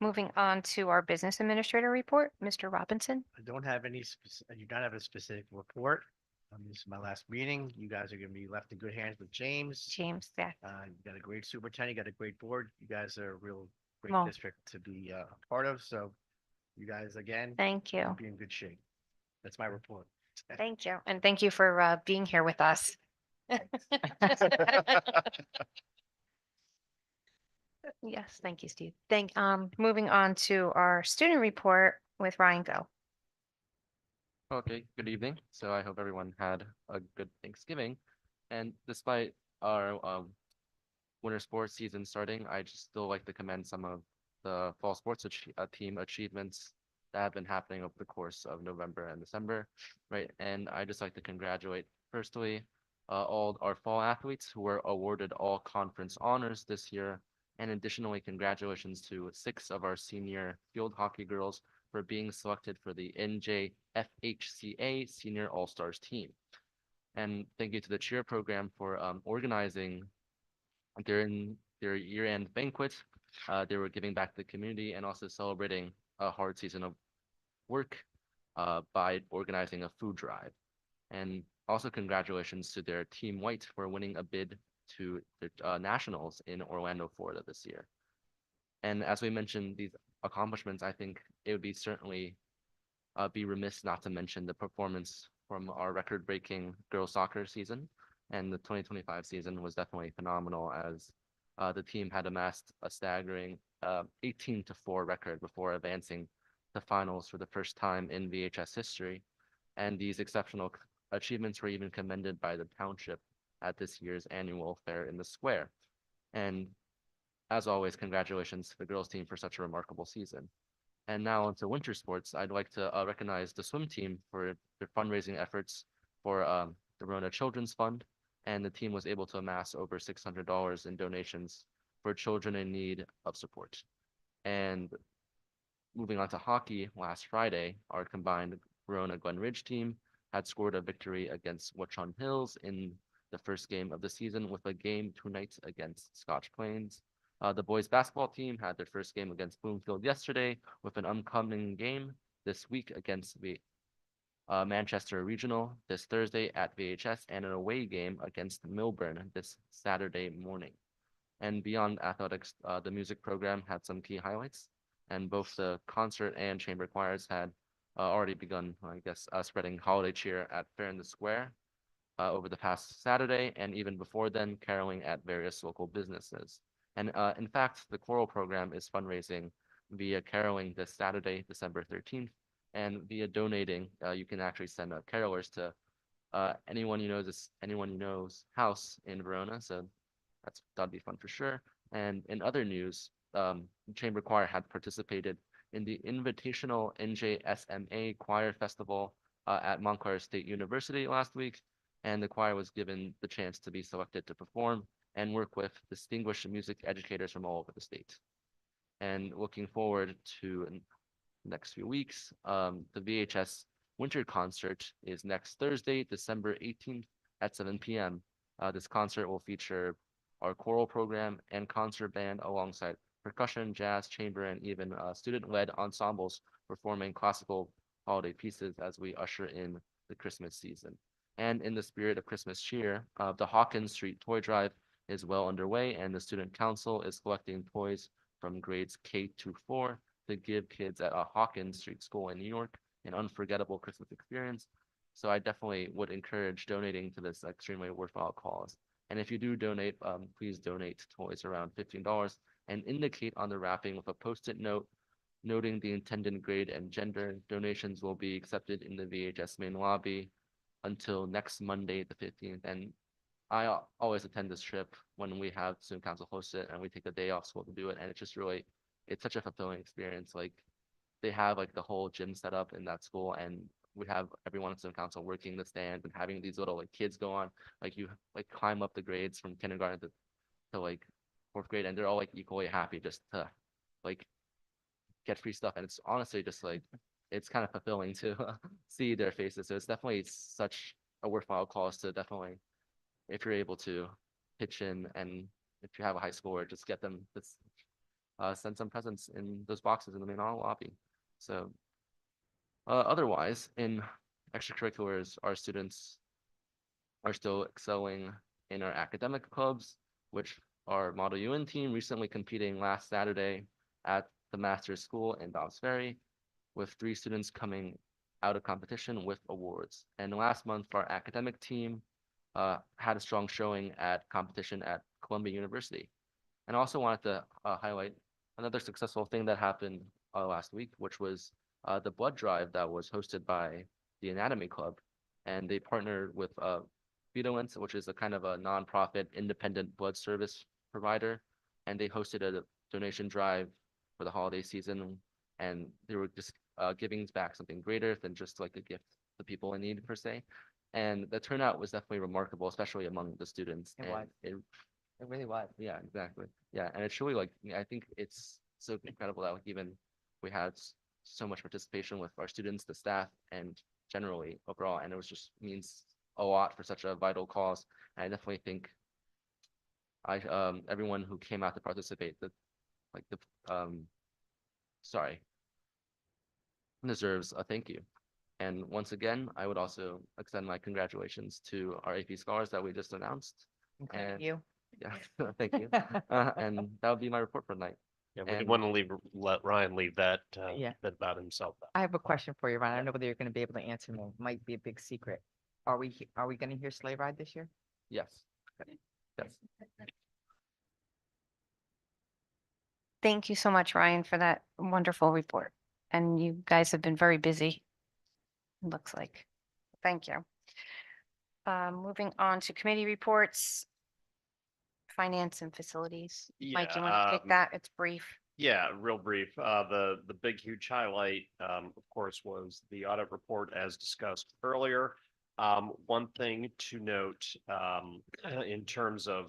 Moving on to our business administrator report, Mr. Robinson. I don't have any you don't have a specific report. This is my last meeting. You guys are going to be left in good hands with James. James, yeah. You got a great superintendent, you got a great board. You guys are a real great Well, district to be a part of. So you guys, again, thank will you. be in good shape. That's my report. Thank you. And thank you for being here with us. Yes, thank you, Steve. Moving on to our student report with Ryan Go. Okay, good evening. So I hope everyone had a good Thanksgiving. And despite our winter sports season starting, I just still like to commend some of the fall sports team achievements that have been happening over the course of November and December, right? And I just like to congratulate, firstly, all our fall athletes who were awarded all conference honors this year. And additionally, congratulations to 6 of our senior field hockey girls for being selected for the NJFHCA Senior All-Stars team. And thank you to the cheer program for organizing their year-end banquet. They were giving back to the community and also celebrating a hard season of work by organizing a food drive. And also congratulations to their Team White for winning a bid to the Nationals in Orlando, Florida this year. And as we mentioned these accomplishments, I think it would be certainly be remiss not to mention the performance from our record-breaking girls soccer season. And the 2025 season was definitely phenomenal as the team had amassed a staggering 18-4 record before advancing to finals for the first time in VHS history. And these exceptional achievements were even commended by the township at this year's annual fair in the square. And as always, congratulations to the girls team for such a remarkable season. And now onto winter sports. I'd like to recognize the swim team for their fundraising efforts for the Verona Children's Fund. And the team was able to amass over $600 in donations for children in need of support. And moving on to hockey, last Friday, our combined Verona Glen Ridge team had scored a victory against Watchung Hills in the first game of the season with a game tonight against Scotch Plains. The boys basketball team had their first game against Bloomfield yesterday with an upcoming game this week against the Manchester Regional this Thursday at VHS and an away game against Milburn this Saturday morning. And beyond athletics, the music program had some key highlights, and both the concert and chamber choirs had already begun, I guess, spreading holiday cheer at Fair in the Square over the past Saturday, and even before then, caroling at various local businesses. And in fact, the choral program is fundraising via caroling this Saturday, December 13th, and via donating, you can actually send carolers to anyone you knows house in Verona. So that'd be fun for sure. And in other news, Chamber Choir had participated in the Invitational NJSMA Choir Festival at Montclair State University last week, and the choir was given the chance to be selected to perform and work with distinguished music educators from all over the state. And looking forward to the next few weeks, the VHS Winter Concert is next Thursday, December 18th at 7 p.m. This concert will feature our choral program and concert band alongside percussion, jazz, chamber, and even student-led ensembles performing classical holiday pieces as we usher in the Christmas season. And in the spirit of Christmas cheer, the Hawkins Street Toy Drive is well underway, and the Student Council is collecting toys from grades K-4 to give kids at Hawkins Street School in New York an unforgettable Christmas experience. So I definitely would encourage donating to this extremely worthwhile cause. And if you do donate, please donate toys around $15 and indicate on the wrapping with a post-it note noting the intended grade and gender. Donations will be accepted in the VHS main lobby until next Monday, the 15th. And I always attend this trip when we have student council host it and we take a day off school to do it. And it's just really, it's such a fulfilling experience. Like they have like the whole gym set up in that school, and we have everyone in student council working the stands and having these little like kids go on, like you like climb up the grades from kindergarten to like fourth grade, and they're all like equally happy just to like get free stuff. And it's honestly just like, it's kind of fulfilling to see their faces. So it's definitely such a worthwhile cause to definitely, if you're able to pitch in, and if you have a high schooler, just get them, just send some presents in those boxes in the main lobby. So otherwise, in extracurriculars, our students are still excelling in our academic clubs, which our Model UN team recently competing last Saturday at the Master's School in Dobbs Ferry, with 3 students coming out of competition with awards. And last month, our academic team had a strong showing at competition at Columbia University. And I also wanted to highlight another successful thing that happened last week, which was the blood drive that was hosted by the Anatomy Club. And they partnered with Vitolence, which is a kind of a nonprofit independent blood service provider. And they hosted a donation drive for the holiday season. And they were just giving back something greater than just like a gift to people in need per se. And the turnout was definitely remarkable, especially among the students. It And was. It really was. yeah, exactly. Yeah, and it's really like, I think it's so incredible that like even we had so much participation with our students, the staff, and generally overall, and it was just means a lot for such a vital cause. And I definitely think everyone who came out to participate, like the, sorry, deserves a thank you. And once again, I would also extend my congratulations to our AP scholars that we just announced. Including And you. yeah, thank you. And that would be my report for tonight. Yeah, we And- didn't want to let Ryan leave that, Yeah. that about himself. I have a question for you, Ryan. I don't know whether you're gonna be able to answer me. It might be a big secret. Are we gonna hear Sleigh Ride this year? Yes. Yes. Thank you so much, Ryan, for that wonderful report. And you guys have been very busy. It looks like. Thank you. Moving on to committee reports. Finance and facilities. Mike, you want to take that? It's brief. Yeah, real brief. The big, huge highlight, of course, was the audit report as discussed earlier. One thing to note, in terms of,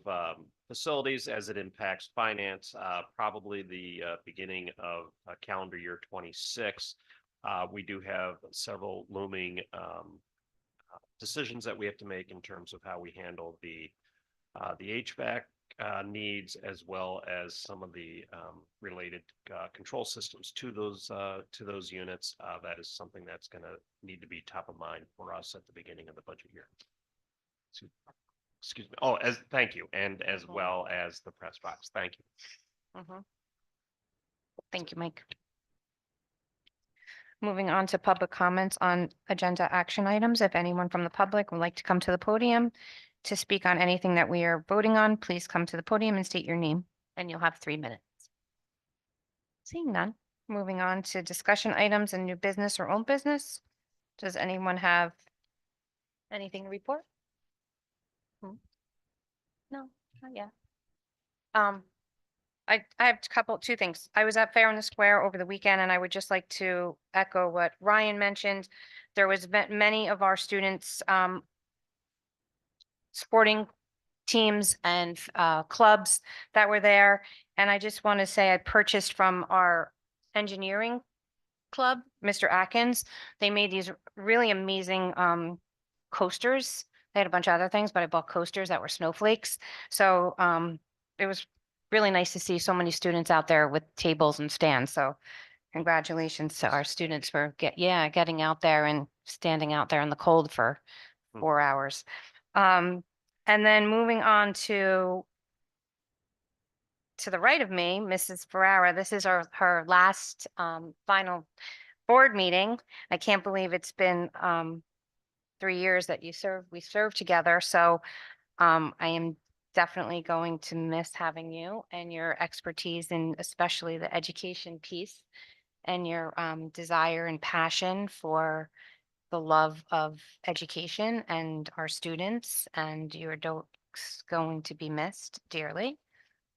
facilities as it impacts finance, probably the, beginning of calendar year 26. We do have several looming, decisions that we have to make in terms of how we handle the HVAC needs, as well as some of the related control systems to those units. That is something that's going to need to be top of mind for us at the beginning of the budget year. Excuse me. Oh, thank you, and as Mhm. well as the press box. Thank you. Mhm. Thank you, Mike. Moving on to public comments on agenda action items. If anyone from the public would like to come to the podium to speak on anything that we are voting on, please come to the podium and state your name, and you'll have 3 minutes. Seeing none, moving on to discussion items and new business or old business. Does anyone have anything to report? No, not yet. I have two things. I was at Fair in the Square over the weekend, and I would just like to echo what Ryan mentioned. There was many of our students, sporting teams and clubs that were there. And I just want to say I purchased from our engineering club, Mr. Atkins. They made these really amazing coasters. They had a bunch of other things, but I bought coasters that were snowflakes. So it was really nice to see so many students out there with tables and stands. So congratulations to our students for getting out there and standing out there in the cold for 4 hours. And then moving on to the right of me, Mrs. Ferrara, this is her last final board meeting. I can't believe it's been 3 years that we served together. So I am definitely going to miss having you and your expertise in especially the education piece and your desire and passion for the love of education and our students, and your adults going to be missed dearly.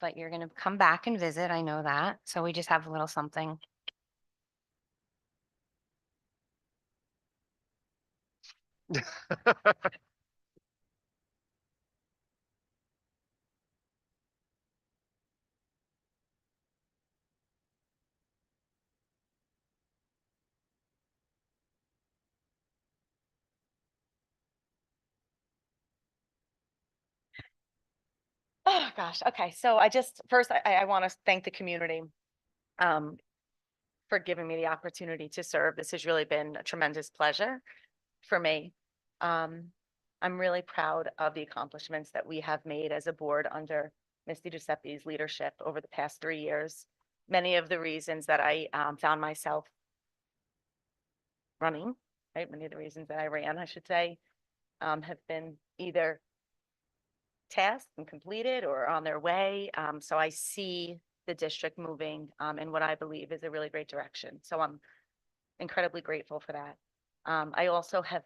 But you're going to come back and visit. I know that. So we just have a little something. Oh, gosh. Okay. So I want to thank the community um, for giving me the opportunity to serve. This has really been a tremendous pleasure for me. I'm really proud of the accomplishments that we have made as a board under Misty Giuseppe's leadership over the past 3 years. Many of the reasons that I found myself running, right? Many of the reasons that I ran, I should say, have been either tasked and completed or on their way. So I see the district moving in what I believe is a really great direction. So I'm incredibly grateful for that. I also have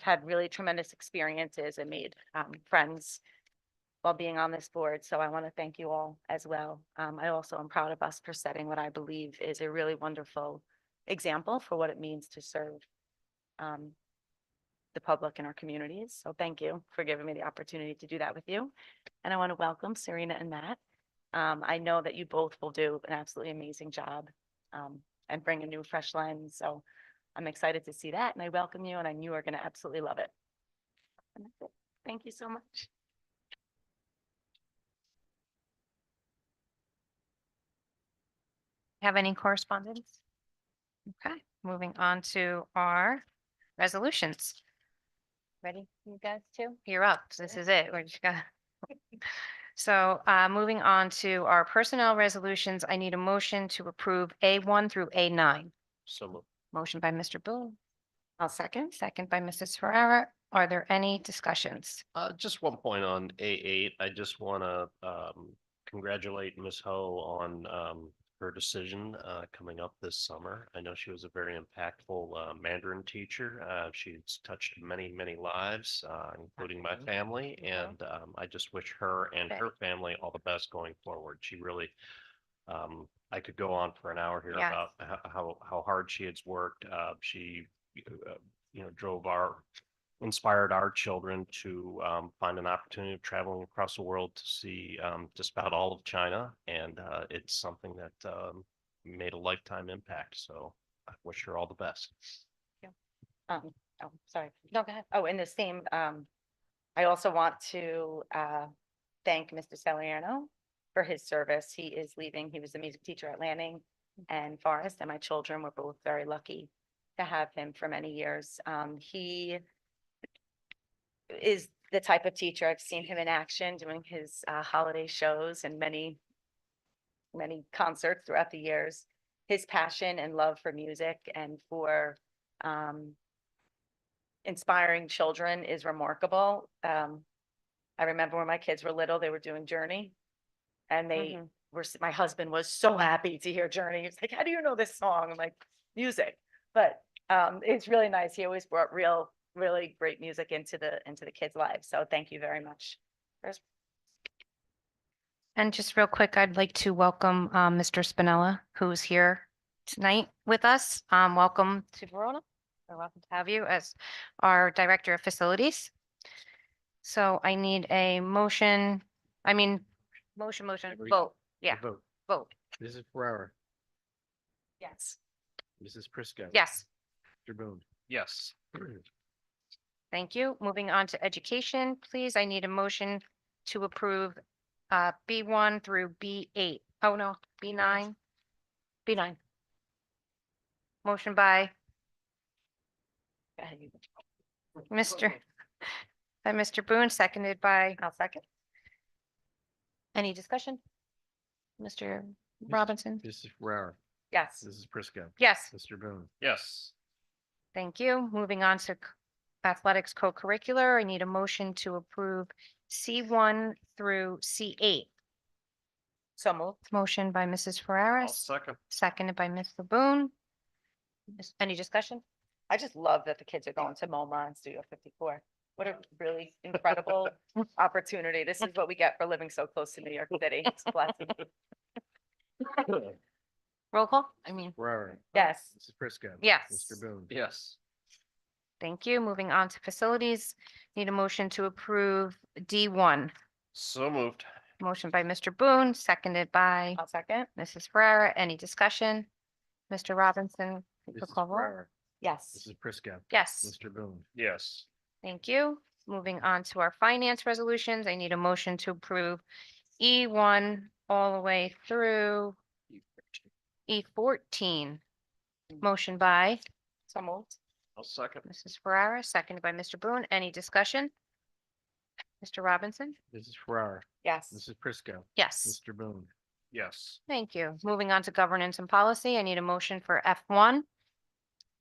had really tremendous experiences and made friends while being on this board. So I want to thank you all as well. I also am proud of us for setting what I believe is a really wonderful example for what it means to serve the public in our communities. So thank you for giving me the opportunity to do that with you. And I want to welcome Serena and Matt. I know that you both will do an absolutely amazing job and bring a new fresh lens. So I'm excited to see that, and I welcome you, and I knew you are going to absolutely love it. And that's it. Thank you so much. have any correspondence? Okay, moving on to our resolutions. Ready, you guys too? You're up. This is it. We're just gonna. So, moving on to our personnel resolutions, I need a motion to approve A1 through A9. So moved. Motion by Mr. Boone. I'll second. Second by Mrs. Ferrara. Are there any discussions? Just one point on A8. I just want to congratulate Ms. Ho on her decision coming up this summer. I know she was a very impactful Mandarin teacher. She's touched many, many lives, including my family, and I just wish her and her family all the best going forward. She really, I could go on for an hour here Yes. about how hard she has worked. She, inspired our children to find an opportunity of traveling across the world to see just about all of China. And it's something that made a lifetime impact. So I wish her all the best. Oh, sorry. No, go ahead. Oh, in the same, I also want to thank Mr. Salerno for his service. He is leaving. He was a music teacher at Lanning and Forest, and my children were both very lucky to have him for many years. He is the type of teacher, I've seen him in action doing his holiday shows and many concerts throughout the years. His passion and love for music and for inspiring children is remarkable. I remember when my kids were little, they were doing Journey. And they were, my husband was so happy to hear Journey. He was like, how do you know this song? I'm like, music. But it's really nice. He always brought really great music into the kids' lives. So thank you very much. And just real quick, I'd like to welcome Mr. Spinella, who's here tonight with us. Welcome to Verona. We're welcome to have you as our Director of Facilities. So I need a motion, motion, Every- vote, yeah, Vote. vote, Mrs. Ferrara, Yes. Mrs. Prisco. yes. Mr. Boone. Yes. Thank you. Moving on to education, please. I need a motion to approve B1 through B8. Oh, no, B9. B9. Motion by Mr. Boone, seconded by, I'll second. any discussion? Mr. Robinson? Mrs. Ferrara, Yes. Mrs. Prisco. Yes, Mr. Boone. Yes. thank you. Moving on to athletics co-curricular, I need a motion to approve C1 through C8. So moved. Motion by Mrs. I'll Ferrara, second. seconded by Mr. Boone. Any discussion? I just love that the kids are going to MoMA and Studio 54. What a really incredible opportunity. This is what we get for living so close to New York City. It's a blessing. Roll call? Ferrara. Yes. Mrs. Prisco. Yes. Mr. Boone. Yes. Thank you. Moving on to facilities, need a motion to approve D1. So moved. Motion by Mr. Boone, seconded by I'll second. Mrs. Ferrara. Any discussion? Mr. Robinson? please Mrs. call roll. Ferrara, Yes. Mrs. Prisco. Yes, Mr. Boone. Yes. thank you. Moving on to our finance resolutions, I need a motion to approve E1 all the way through E14. Motion by So moved. I'll second. Mrs. Ferrara, seconded by Mr. Boone. Any discussion? Mr. Robinson? Mrs. Ferrara, Yes. Mrs. Prisco. Yes, Mr. Boone. Yes. thank you. Moving on to governance and policy, I need a motion for F1.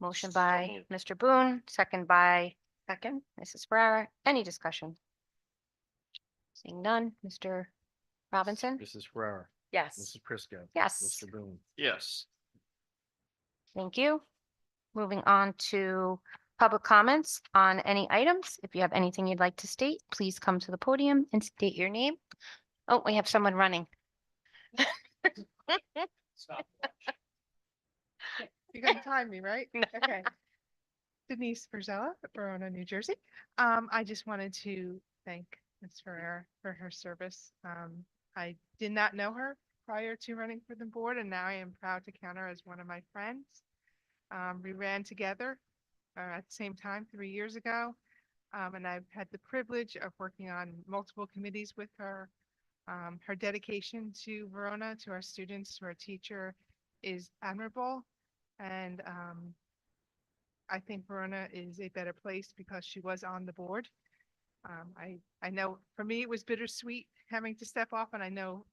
Motion So by moved. Mr. Boone, second by Mrs. Ferrara. Any discussion? Seeing none, Mr. Robinson? Mrs. Ferrara, Yes. Mrs. Prisco. Yes, Mr. Boone. Yes. thank you. Moving on to public comments on any items. If you have anything you'd like to state, please come to the podium and state your name. Oh, we have someone running. You're gonna time me, right? Okay. Denise Frizella, Verona, New Jersey. I just wanted to thank Ms. Ferrer for her service. I did not know her prior to running for the board, and now I am proud to count her as one of my friends. We ran together at the same time 3 years ago, and I've had the privilege of working on multiple committees with her. Her dedication to Verona, to our students, to our teacher, is admirable. And I think Verona is a better place because she was on the board. I know for me it was bittersweet having to step off, and I know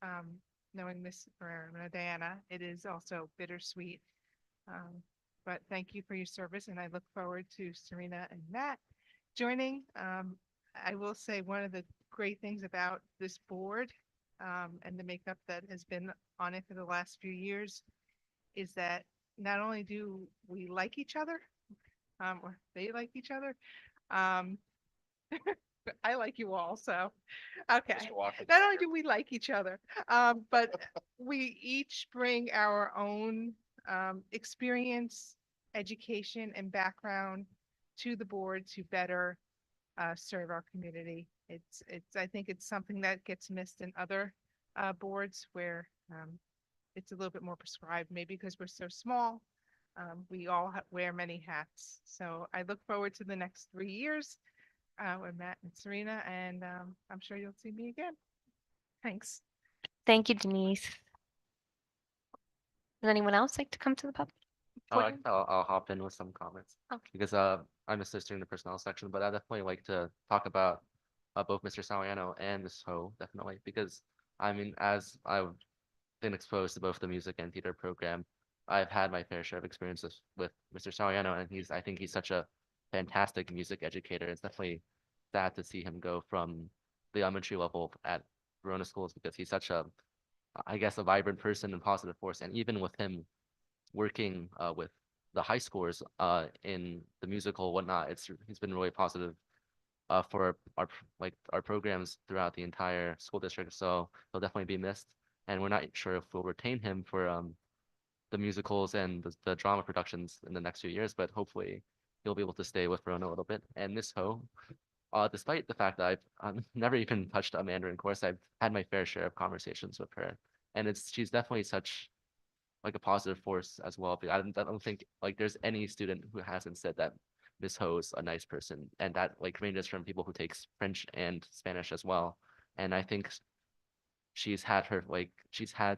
knowing Miss Verona Diana, it is also bittersweet. But thank you for your service, and I look forward to Serena and Matt joining. I will say one of the great things about this board and the makeup that has been on it for the last few years is that not only do we like each other, or they like each other, um, I like you all, so, okay. Not only do we like each other, but we each bring our own experience, education, and background to the board to better serve our community. I think it's something that gets missed in other boards where it's a little bit more prescribed, maybe because we're so small. We all wear many hats. So I look forward to the next 3 years with Matt and Serena, and I'm sure you'll see me again. Thanks. Thank you, Denise. Does anyone else like to come to the public? podium? I'll hop in with some comments. Okay. Because I'm assisting the personnel section, but I definitely like to talk about both Mr. Saliano and Ms. Ho, definitely, because I mean, as I've been exposed to both the music and theater program, I've had my fair share of experiences with Mr. Saliano, and I think he's such a fantastic music educator. It's definitely sad to see him go from the elementary level at Verona schools because he's such a, I guess, a vibrant person and positive force. And even with him working with the high schoolers in the musical whatnot, he's been really positive for our programs throughout the entire school district. So he'll definitely be missed, and we're not sure if we'll retain him for the musicals and the drama productions in the next few years, but hopefully he'll be able to stay with Verona a little bit. And Miss Ho, despite the fact that I've never even touched a Mandarin course, I've had my fair share of conversations with her, and she's definitely such like a positive force as well. But I don't think like there's any student who hasn't said that Miss Ho is a nice person, and that like ranges from people who takes French and Spanish as well. And I think she's had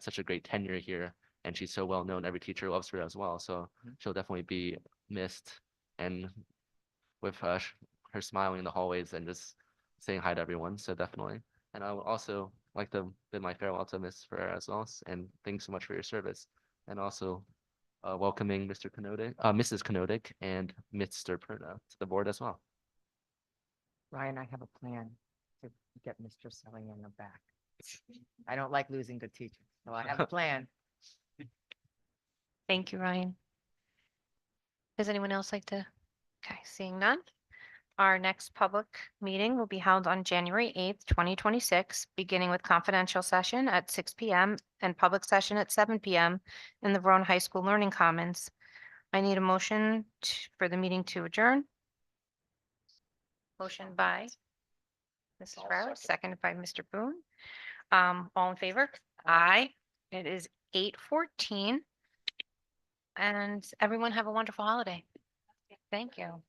such a great tenure here, and she's so well known. Every teacher loves her as well, so she'll definitely be missed. And with her smiling in the hallways and just saying hi to everyone, so definitely. And I would also like to bid my farewell to Miss Ferrer as well, and thanks so much for your service. And also welcoming Mr. Mrs. Kanodik and Mr. Perna to the board as well. Ryan, I have a plan to get Mr. Saliano back. I don't like losing good teachers, so I have a plan. Thank you, Ryan. Does anyone else like to? Okay, seeing none. Our next public meeting will be held on January 8th, 2026, beginning with confidential session at 6 p.m. and public session at 7 p.m. in the Verona High School Learning Commons. I need a motion for the meeting to adjourn. Motion by Mrs. Farrow, seconded by Mr. Boone. All in favor? Aye. It is 8:14. And everyone have a wonderful holiday. Thank you.